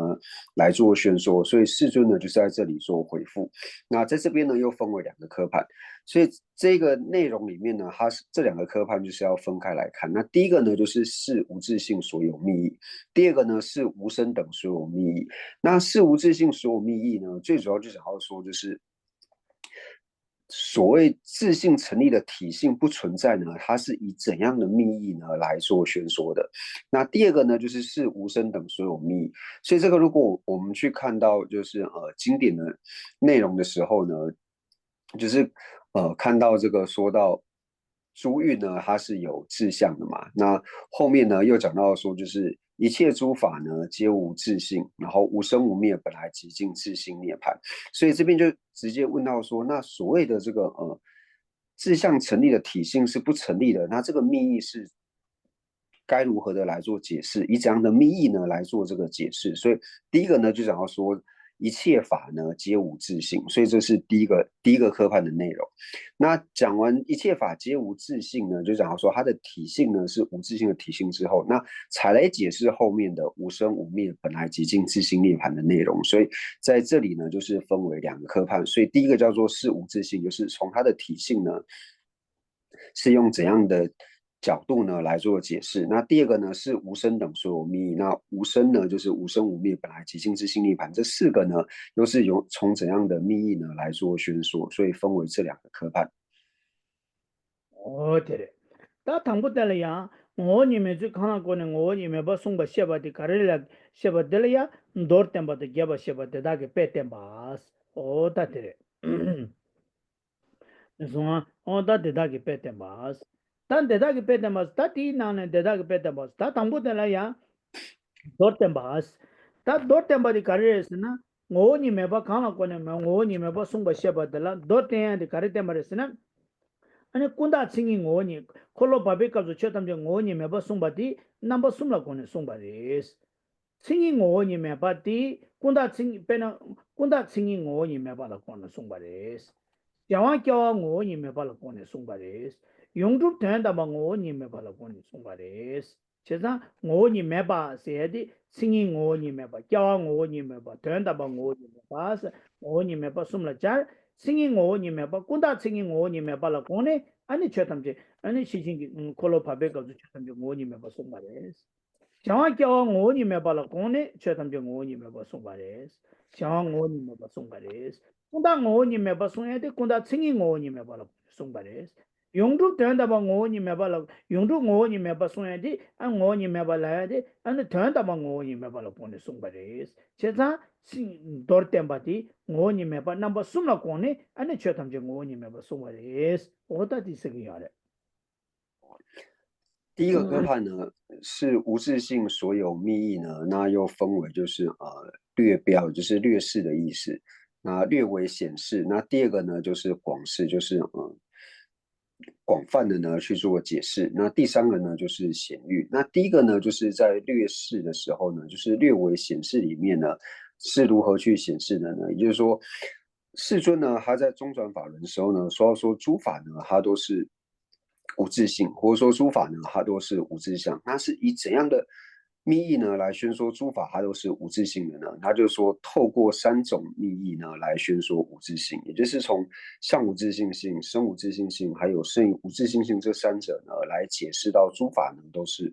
来做宣说？所以世尊呢，就是在这里做回复。那在这边呢，又分为两个科判。所以这个内容里面呢，它是这两个科判就是要分开来看。那第一个呢，就是是无自性所有密意；第二个呢，是无生等所有密意。那是无自性所有密意呢，最主要就想要说，就是所谓自性成立的体性不存在呢，它是以怎样的密意呢来做宣说的？那第二个呢，就是无生等所有密意。所以这个如果我们去看到就是经典的内容的时候呢，就是看到这个说到诸运呢，它是有志向的嘛。那后面呢又讲到说，就是一切诸法呢皆无自性，然后无生无灭，本来即尽自性涅槃。所以这边就直接问到说，那所谓的这个志向成立的体性是不成立的，那这个密意是该如何的来做解释？以怎样的密意呢来做这个解释？所以第一个呢就想要说，一切法呢皆无自性，所以这是第一个科判的内容。那讲完一切法皆无自性呢，就讲到说它的体性呢是无自性的体性之后，那才来解释后面的无生无灭本来即尽自性涅槃的内容。所以在这里呢就是分为两个科判。所以第一个叫做是无自性，就是从它的体性呢是用怎样的角度呢来做解释。那第二个呢是无生等所有密意，那无生呢就是无生无灭本来即尽自性涅槃。这四个呢又是从怎样的密意呢来做宣说，所以分为这两个科判。오티레 다 당부달이야 오님의 주 하나고는 오님의 버송바 셰바디 가르라 셰바들이야 도르템바데 게바 셰바데다게 빼템바스 오다티레 그래서 오다데다게 빼템바스 단 데다게 빼템바스 다티 나는 데다게 빼템바스 다 당부달이야 도르템바스 다 도르템바디 가르레스나 오님의 버 하나고는 오님의 버송바 셰바들라 도르템야디 가르템바레스나 아니 꾼다 칭이 오니 콜로 바베카도 쳇담제 오니 메바 송바디 넘버 숨라 고네 송바리스 칭이 오니 메바디 꾼다 칭 페나 꾼다 칭이 오니 메바라 고네 송바리스 야와껴 오니 메바라 고네 송바리스 용줍 된다마 오니 메바라 고네 송바리스 제가 오니 메바 세디 칭이 오니 메바 껴 오니 메바 된다마 오니 메바스 오니 메바 숨라 잘 singing 오니 메바 군다 singing 오니 메바라 고네 아니 쳇담제 아니 시신기 콜로 파베가 쳇담제 오니 메바 송바레스 장학교 오니 메바라 고네 쳇담제 오니 메바 송바레스 장 오니 메바 송바레스 군다 오니 메바 송야데 군다 singing 오니 메바라 송바레스 용도 된다바 오니 메바라 용도 오니 메바 송야데 안 오니 메발라야데 아니 된다바 오니 메바라 고네 송바레스 제자 도르템바티 오니 메바 넘버 숨나 고네 아니 쳇담제 오니 메바 송바레스 오다디 세기야레 第一个科判呢是无自性所有密意呢，那又分为就是略标，就是略示的意思，那略为显示。那第二个呢就是广示，就是广泛的呢去做解释。那第三个呢就是显喻。那第一个呢就是在略示的时候呢，就是略为显示里面呢是如何去显示的呢？也就是说，世尊呢他在中转法轮的时候呢，说到说诸法呢它都是无自性，或者说诸法呢它都是无自相。那是以怎样的密意呢来宣说诸法它都是无自性的呢？他就说透过三种密意呢来宣说无自性，也就是从相无自性性、生无自性性，还有生无自性性这三者呢来解释到诸法呢都是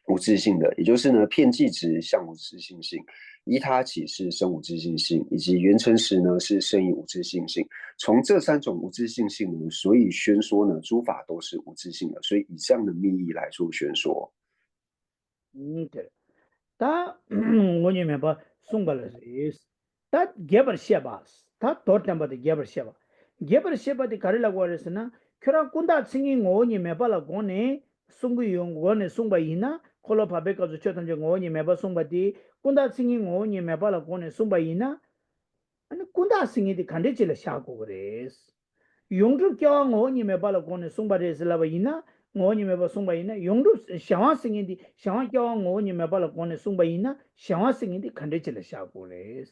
无自性的，也就是呢片剂值相无自性性。依他起是生无自性性，以及缘成时呢是生以无自性性。从这三种无自性性呢，所以宣说呢诸法都是无自性的，所以以这样的密意来做宣说。对。다 뭐니 메바 숭발레스 다 게버 셰바스 다 도르템바데 게버 셰바 게버 셰바데 가르라고 하랬으나 켜라 꾼다 칭이 뭐니 메발라 고네 숭구 용고네 숭바이나 콜로파베까지 쳤던지 뭐니 메바 숭바디 꾼다 칭이 뭐니 메발라 고네 숭바이나 아니 꾼다 칭이디 간데질레 샤고 그레스 용주 껴 뭐니 메발라 고네 숭바데슬라바이나 ngô ni me ba sung ba yin na yong ru xiang sing di xiang jiao ngô ni me ba la gong ne sung ba yin na xiang sing di kan de chi la xia gu le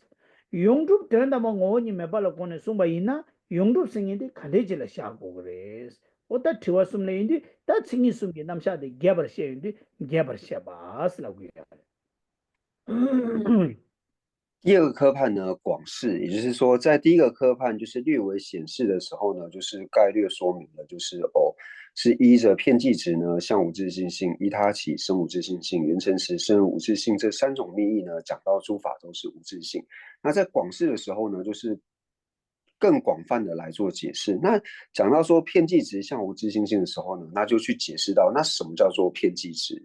yong ru de da ma ngô ni me ba la gong ne sung ba yin na yong ru sing di kan de chi la xia gu le o da thi wa sum le yin di da ching yi sum gi nam sha de ge ba xie yin di ge ba xia ba s la gu ya 第二个科判呢，广示，也就是说，在第一个科判就是略微显示的时候呢，就是概略说明了，就是是依着片剂值呢，相无自性性，依他起生无自性性，缘成时生无自性这三种密意呢，讲到诸法都是无自性。那在广示的时候呢，就是更广泛的来做解释。那讲到说片剂值相无自性性的时候呢，那就去解释到那什么叫做片剂值，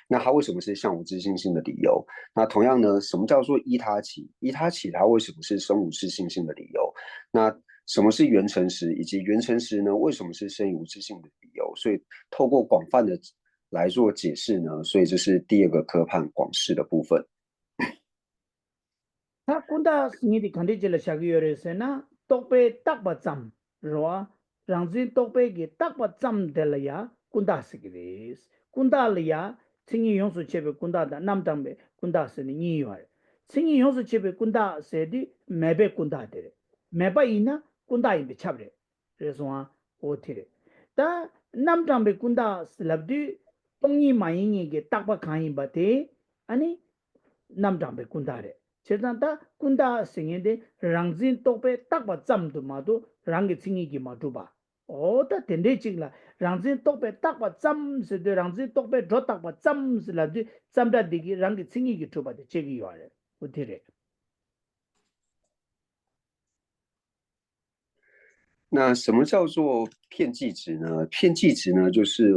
那它为什么是相无自性性的理由？那同样呢，什么叫做依他起？依他起它为什么是生无自性性的理由？那什么是缘成时？以及缘成时呢，为什么是生无自性的理由？所以透过广泛的来做解释呢，所以这是第二个科判广释的部分。 다 꾼다 스니디 컨디질 샤기요레세나 똑베 딱바짬 로아 랑진 똑베기 딱바짬 될야 꾼다 스기리스 꾼다리아 칭이 용수 제베 꾼다다 남담베 꾼다 스니 니요 칭이 용수 제베 꾼다 세디 메베 꾼다데 메바이나 꾼다 임베 차브레 그래서 오티레 다 남담베 꾼다 슬랍디 똥이 마잉이게 딱바 가인바데 아니 남담베 꾼다레 제단다 군다 생인데 랑진 똑베 딱바 잠도 마도 랑게 칭이기 마도바 오다 텐데직라 랑진 똑베 딱바 잠스데 랑진 똑베 더 딱바 잠스라지 잠다 디기 랑게 칭이기 투바데 제기 요래 우티레 那什么叫做片剂值呢？片剂值呢，就是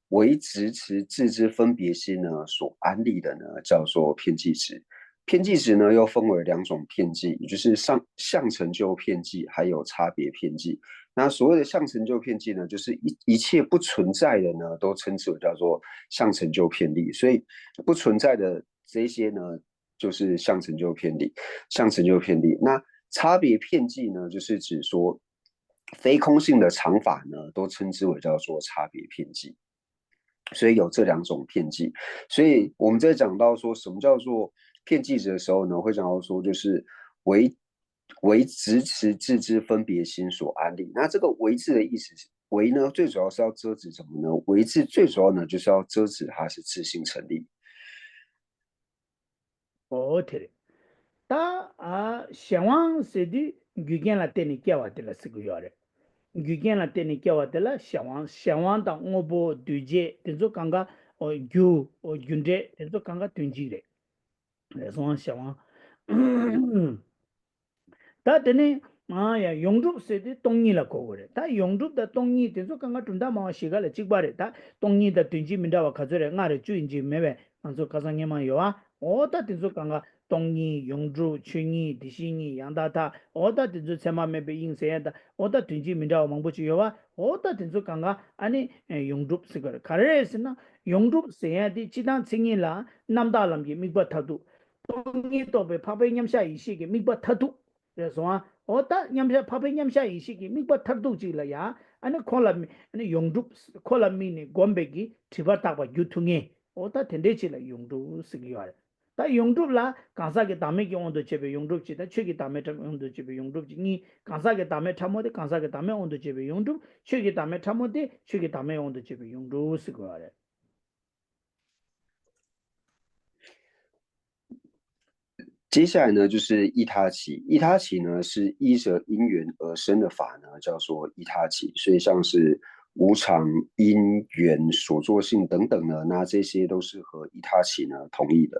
为直持自之分别心呢所安立的呢，叫做片剂值。片剂值呢又分为两种片剂，也就是相成就片剂，还有差别片剂。那所谓的相成就片剂呢，就是一切不存在的呢，都称之为叫做相成就片例。所以不存在的这些呢，就是相成就片例。相成就片例。那差别片剂呢，就是指说非空性的常法呢，都称之为叫做差别片剂。所以有这两种片剂。所以我们在讲到说什么叫做片剂值的时候呢，会讲到说就是为直持自之分别心所安立。那这个为字的意思是为呢，最主要是要遮止什么呢？为字最主要呢，就是要遮止它是自性成立。오티레 다 샤왕 세디 규겐라 테니 껴와텔라 쓰고 요래 규겐라 테니 껴와텔라 샤왕 다 오보 뒤제 된조 강가 규 균데 된조 강가 tun지레 그래서 샤왕 다 되네 야 용줍 세디 똥니라 고거래 다 용줍다 똥니 된조 강가 둔다 마 시가래 찍바래 다 똥니다 tun지 민다와 가저래 나래 주인지 매베 안소 가상에만 요아 오다 된조 강가 동이 용주 춘이 디신이 양다다 오다 된주 세마메 인세다 오다 된지 민자 망부지요와 오다 된주 강가 아니 용줍 스거 가르에스나 용줍 세야디 지단 칭이라 남다람기 미버타두 동이 또베 파베냠샤 이시기 미버타두 그래서 오다 냠샤 파베냠샤 이시기 미버타두지라야 아니 콜라 아니 용줍 콜라미니 곰베기 티바타바 유퉁에 오다 텐데지라 용주 스기와 다 용접라 간사게 담에 경우도 제베 용접지다 최기 담에 용도 제베 용접지 니 간사게 담에 참모데 간사게 담에 온도 제베 용접 최기 담에 참모데 최기 담에 온도 제베 용접 쓰고래 接下来呢，就是依他起。依他起呢，是依着因缘而生的法呢，叫做依他起。所以像是无常、因缘、所作性等等呢，那这些都是和依他起呢同意的。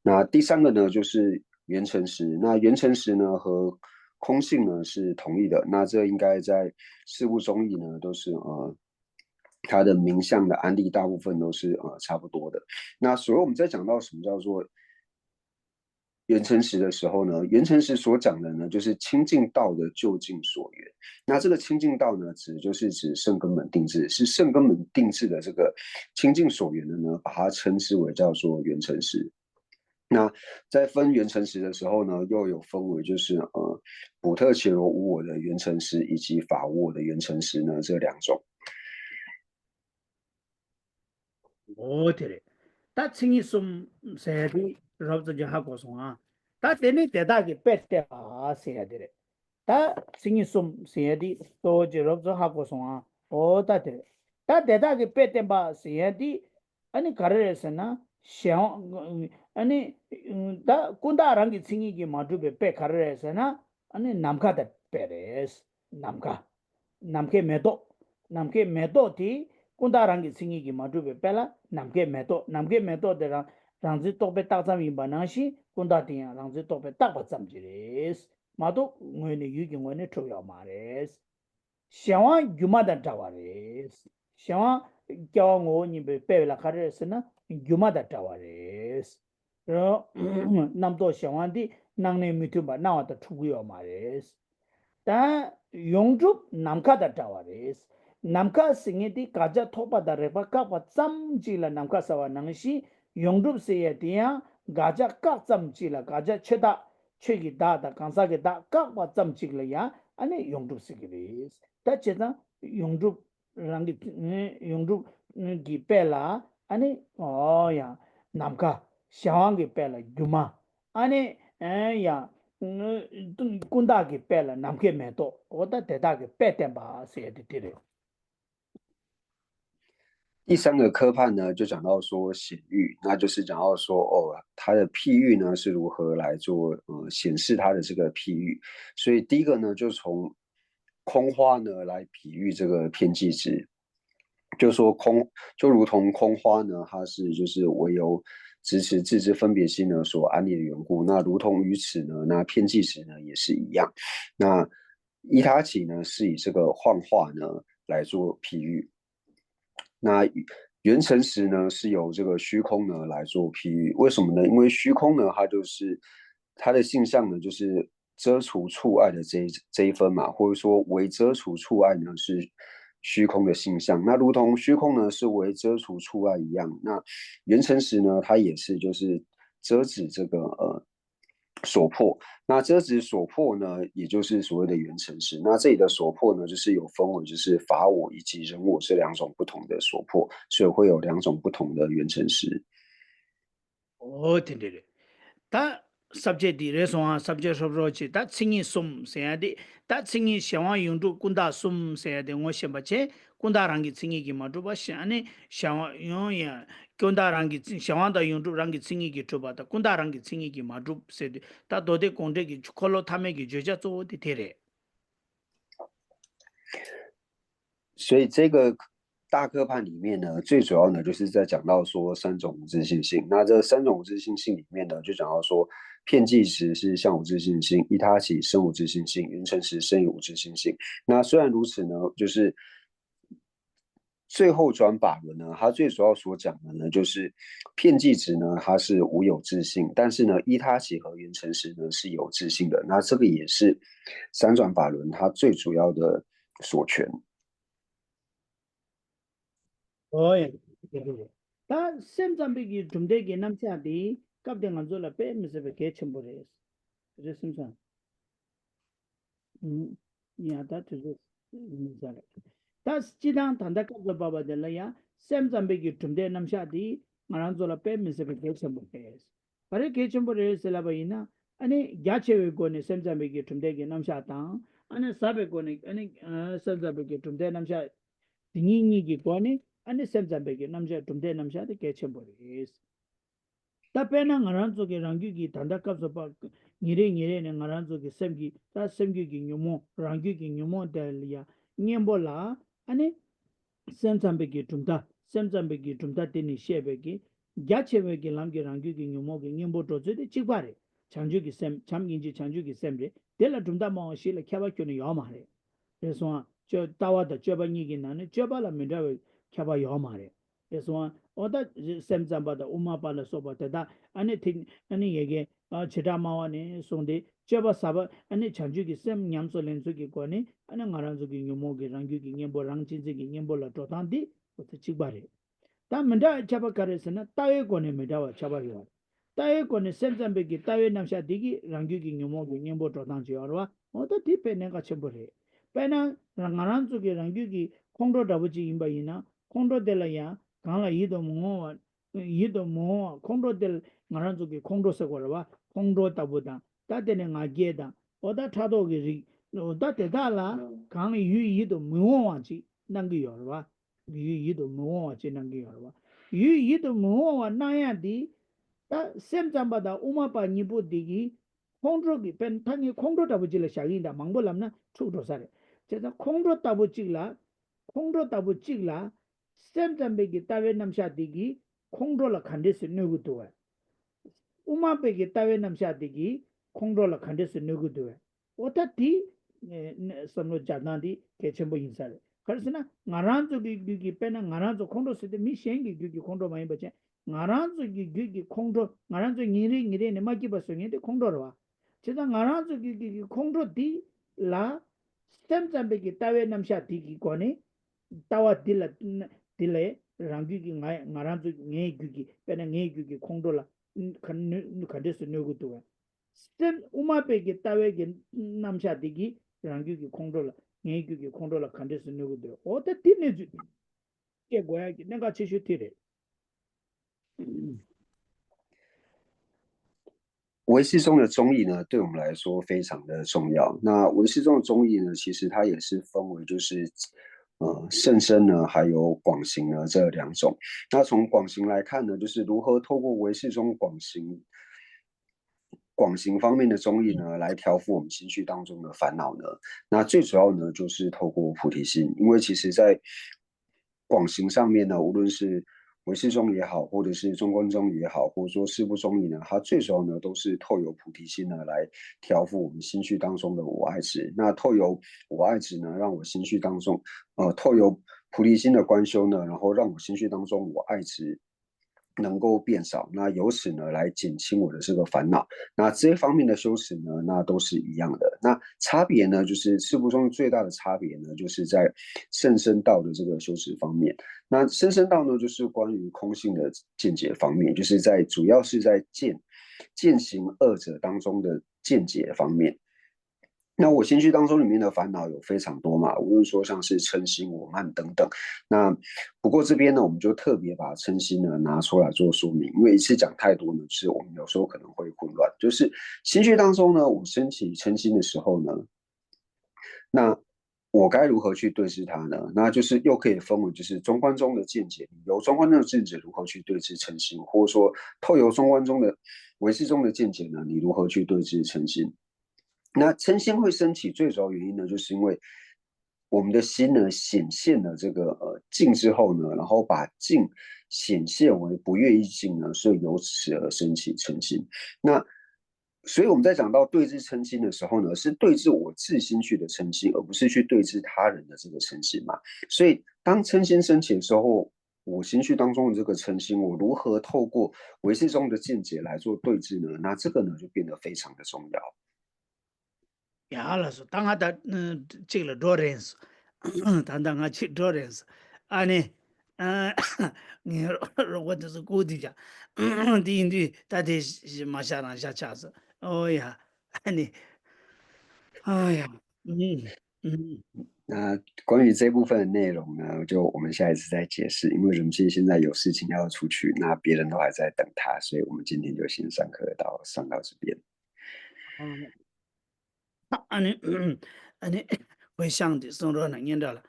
那第三个呢，就是缘成实。那缘成实呢和空性呢是同意的。那这应该在事物中义呢都是它的名相的案例大部分都是差不多的。那所以我们在讲到什么叫做缘成实的时候呢，缘成实所讲的呢，就是清净道的究竟所缘。那这个清净道呢，就是指圣根本定智，是圣根本定智的这个清净所缘的呢，把它称之为叫做缘成实。那在分缘成实的时候呢，又有分为就是补特伽罗无我的缘成实以及法无我的缘成实呢这两种。오테레 다 칭이 좀 세디 럽저 하고 송아 다 되네 대다게 뺐대 세야데레 다 칭이 좀 세디 또 럽저 하고 송아 오다 데레 다 대다게 뺐대 바 세야디 아니 가르에서나 샤 아니 다 군다랑기 칭이기 마두베 빼 가르에서나 아니 남카다 빼레스 남케 메도티 군다랑기 칭이기 마두베 빼라 남게 메도 데랑 랑지 또베 딱잠이 바나시 군다티야 랑지 또베 딱바 잠지레스 마도 ngöne yugi ngöne troya mares 샤와 유마다 타와레스 샤와 겨ngo 니베 빼라 카레스나 유마다 타와레스 로 남도 샤완디 낭네 미투바 나와다 추구요 마레스 다 용줍 남카다 타와레스 남카 싱이디 가자 토바다 레바카 쌈지라 남카 사와 낭시 용줍 세야디야 가자 깍쌈지라 가자 최다 최기 다다 간사게 다 깍바 쌈지라야 아니 용줍 시기리스 다체다 용줍 랑기 용줍 기펠라 아니 어야 남카 샤왕기 펠라 주마 아니 야 군다기 펠라 남게 메도 오다 대다게 빼템바 세야디티레 第三个科判呢，就讲到说显喻，那就是讲到说它的譬喻呢是如何来做显示它的这个譬喻。所以第一个呢，就从空花呢来比喻这个偏计值，就说就如同空花呢，它是就是唯有直持自之分别心呢所安立的缘故。那如同于此呢，那偏计值呢也是一样。那依他起呢是以这个幻化呢来做譬喻。那缘成实呢，是由这个虚空呢来做譬喻。为什么呢？因为虚空呢，它就是它的性相呢，就是遮除处碍的这一分嘛，或者说为遮除处碍呢是虚空的性相。那如同虚空呢是为遮除处碍一样，那缘成实呢，它也是就是遮止这个所破。那遮止所破呢，也就是所谓的缘成实。那这里的所破呢，就是有分为就是法我以及人我这两种不同的所破，所以会有两种不同的缘成实。对，다 subject 레송아 subject 소로치 다 칭이 숨 세야디 다 칭이 샤와 용도 군다 숨 세야디 ngo 셴바체 군다랑기 칭이기 마두바 샤네 샤와 요야 군다랑기 샤와다 용도랑기 칭이기 투바다 군다랑기 칭이기 마두 세디 다 도데 공데기 콜로 타메기 제자 조디 테레 所以这个大科判里面呢，最主要呢就是在讲到说三种无自性性。那这三种无自性性里面呢，就讲到说片计时是相无自性性，依他起生无自性性，缘成实生有无自性性。那虽然如此呢，就是最后转法轮呢，它最主要所讲的呢，就是片剂值呢，它是无有自性，但是呢，依他结合原成时呢是有自性的。那这个也是三转法轮它最主要的所权。어예 그게 다 셈잠비기 좀되게 남자디 갑den 안졸라 빼면서 개 첨부래 그랬습니다 야다 tuzo misale tas chidang tanda kabla baba de la ya 셈잠비기 좀되 남자디 마란졸라 빼면서 개 첨부래 pare ke chambore sela bayina ane gyachewe ko ne semjambe ke tumde ke namsha ta ane sabe ko ne ane semjambe ke tumde namsha dingi ki ko ne ane semjambe ke namsha tumde namsha de ke chambore ta pena ngaran zo ke rangyu ki tanda kap so pa ngire ne ngaran zo ke semgi ta semgi ki nyumo rangyu ki nyumo de ya nyembo la ane semjambe ke tumda teni shebe ke gyachewe ke lamge rangyu ki nyumo ke nyembo tozo de chikpare chanju ki sem cham inji chanju ki semre dela tumda ma shi la kyaba kyo ne yaw ma re reswa cho tawa da choba ni ki na ne choba la menda we kyaba yaw ma re reswa oda sem zamba da uma pa la so ba da ane thing ane yege chita ma wa ne sonde choba saba ane chanju ki sem nyam so len so ki ko ne ane ngaran so ki nyumo ki rangyu ki nyembo rang chin ki nyembo la to tan di ko chikpare 다 menda chapa karesana tawe kone menda wa chapa yo tawe kone semsambe ki tawe namsha digi rangyu ki nyomo ki nyembo totan chi yorwa oda di pe nenga chembore pena rangaranzu ki rangyu ki kongdo dabuji imba ina kongdo dela ya kangla yido mo kongdo del ngaranzu ki kongdo se korwa kongdo dabuda ta tene nga geda oda chado ki ri oda te dala kangla yu yido mo wa chi nangi yorwa yu yido mo wa chi nangi yorwa yu yido mo wa naya di ta sem zamba da uma pa nipu digi kongro ki pen tangi kongro tabu chila shagin da mangbo lamna chukdo sare cheta kongro tabu chigla sem zambe ki tawe namsha digi kongro la khande se nugu tuwa uma pe ki tawe namsha digi kongro la khande se nugu tuwa ota di samlo jadna di kechenpo yinsare karisina ngaranzo ki pena ngaranzo kongro sete mi shengi ki kongro mayi bache ngaranzo ki kongro ngaranzo ngiri ne maki baso ngede kongro rwa cheta ngaranzo ki kongro di la stem zambe ki tawe namsha di ki kone tawa dile rangi ki ngaranzo nge ki pena nge ki kongro la kandesu nyogu tuwa stem umape ki tawe ki namsha di ki rangi ki kongro la nge ki kongro la kandesu nyogu tuwa oda dine ju ke goya ki nenga chishu tire 文系中的中译呢，对我们来说非常的重要。那文系中的中译呢，其实它也是分为就是甚深呢，还有广行呢这两种。那从广行来看呢，就是如何透过文系中广行方面的中译呢，来调伏我们情绪当中的烦恼呢。那最主要呢，就是透过菩提心，因为其实在广行上面呢，无论是唯识中也好，或者是中观中也好，或者说四部中译呢，它最主要呢都是透由菩提心呢来调伏我们心绪当中的我爱执。那透由我爱执呢，让我心绪当中，透由菩提心的观修呢，然后让我心绪当中我爱执能够变少，那由此呢来减轻我的这个烦恼。那这些方面的修持呢，那都是一样的。那差别呢，就是四部中最大的差别呢，就是在甚深道的这个修持方面。那甚深道呢，就是关于空性的见解方面，就是主要是在见行二者当中的见解方面。那我心绪当中里面的烦恼有非常多嘛，无论说像是嗔心、我慢等等。那不过这边呢，我们就特别把嗔心呢拿出来做说明，因为一次讲太多呢，是我们有时候可能会混乱。就是心绪当中呢，我升起嗔心的时候呢，那我该如何去对治它呢？那就是又可以分为就是中观中的见解，由中观中的见解如何去对治嗔心，或者说透由中观中的唯识中的见解呢，你如何去对治嗔心？那嗔心会升起，最主要原因呢，就是因为我们的心呢显现了这个境之后呢，然后把境显现为不愿意境呢，所以由此而升起嗔心。那所以我们在讲到对治嗔心的时候呢，是对治我自心去的嗔心，而不是去对治他人的这个嗔心嘛。所以当嗔心升起的时候，我心绪当中的这个嗔心，我如何透过唯识中的见解来做对治呢？那这个呢就变得非常的重要。呀，了说，当下的这个多人数，当下去多人数，啊呢，你我就是固定讲，第一他得是马下让下架子，哦呀，你，哎呀，嗯。那关于这部分的内容呢，就我们下一次再解释。因为人气现在有事情要出去，那别人都还在等他，所以我们今天就先上到这边。嗯，안에 안에回向的送到能念到了，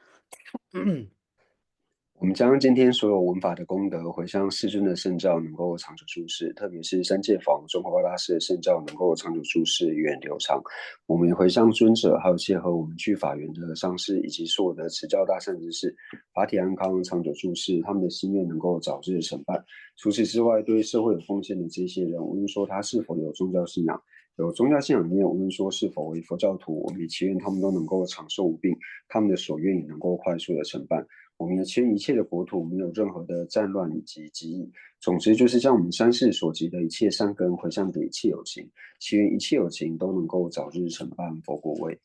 我们将今天所有文法的功德回向世尊的圣教，能够长久住世，特别是三界坊中华大师的圣教能够长久住世、源远流长。我们也回向尊者，还有切合我们去法缘的上师，以及所有的持教大善之士，法体安康、长久住世，他们的心愿能够早日成办。除此之外，对社会有奉献的这些人，无论说他是否有宗教信仰，有宗教信仰里面，无论说是否为佛教徒，我们也祈愿他们都能够长寿无病，他们的所愿也能够快速的成办。我们也祈愿一切的国土没有任何的战乱以及疾疫。总之，就是将我们三世所及的一切善根回向给一切有情，祈愿一切有情都能够早日承办佛果位。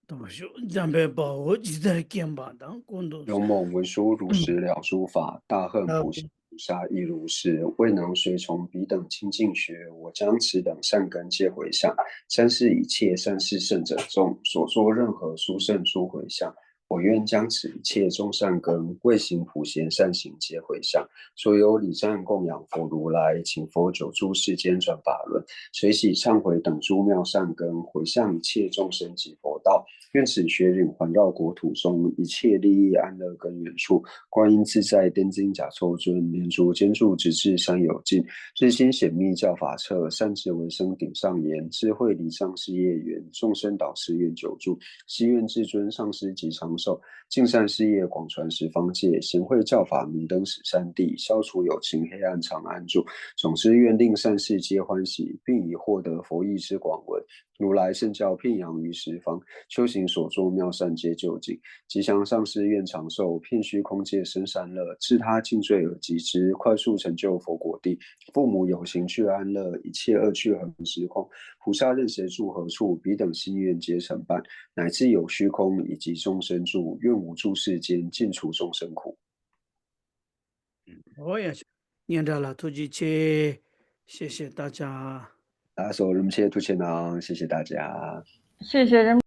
都是咱别把我记得肩膀当工作是，勇猛文殊如实了诸法，大恨普贤菩萨亦如是。未能随从彼等清净学，我将此等善根皆回向。三世一切善事圣者众所作任何殊胜诸回向，我愿将此一切众善根为行普贤善行皆回向。所有礼赞供养佛如来，请佛久住世间转法轮，随喜忏悔等诸妙善根，回向一切众生及佛道。愿此学领环绕国土中一切利益安乐根源处，观音自在颠经甲抽尊，连足坚住直至山有尽，日心显密教法彻，善智为生顶上言，智慧离上事业缘，众生导师愿久住，希愿至尊上师及长寿，尽善事业广传十方界，贤惠教法明灯十三地，消除有情黑暗常安住。总之愿令善事皆欢喜，并以获得佛意之广闻。如来圣教遍扬于十方，修行所作妙善皆究竟。吉祥上师愿长寿，遍虚空界生善乐，治他尽罪而及之，快速成就佛果地。父母有情去安乐，一切恶趣恒时空。菩萨任谁住何处，彼等心愿皆成办。乃至有虚空以及众生住，愿无住世间，尽除众生苦。我也是念到了，突击去，谢谢大家。大家所人切突切囊，谢谢大家。谢谢人。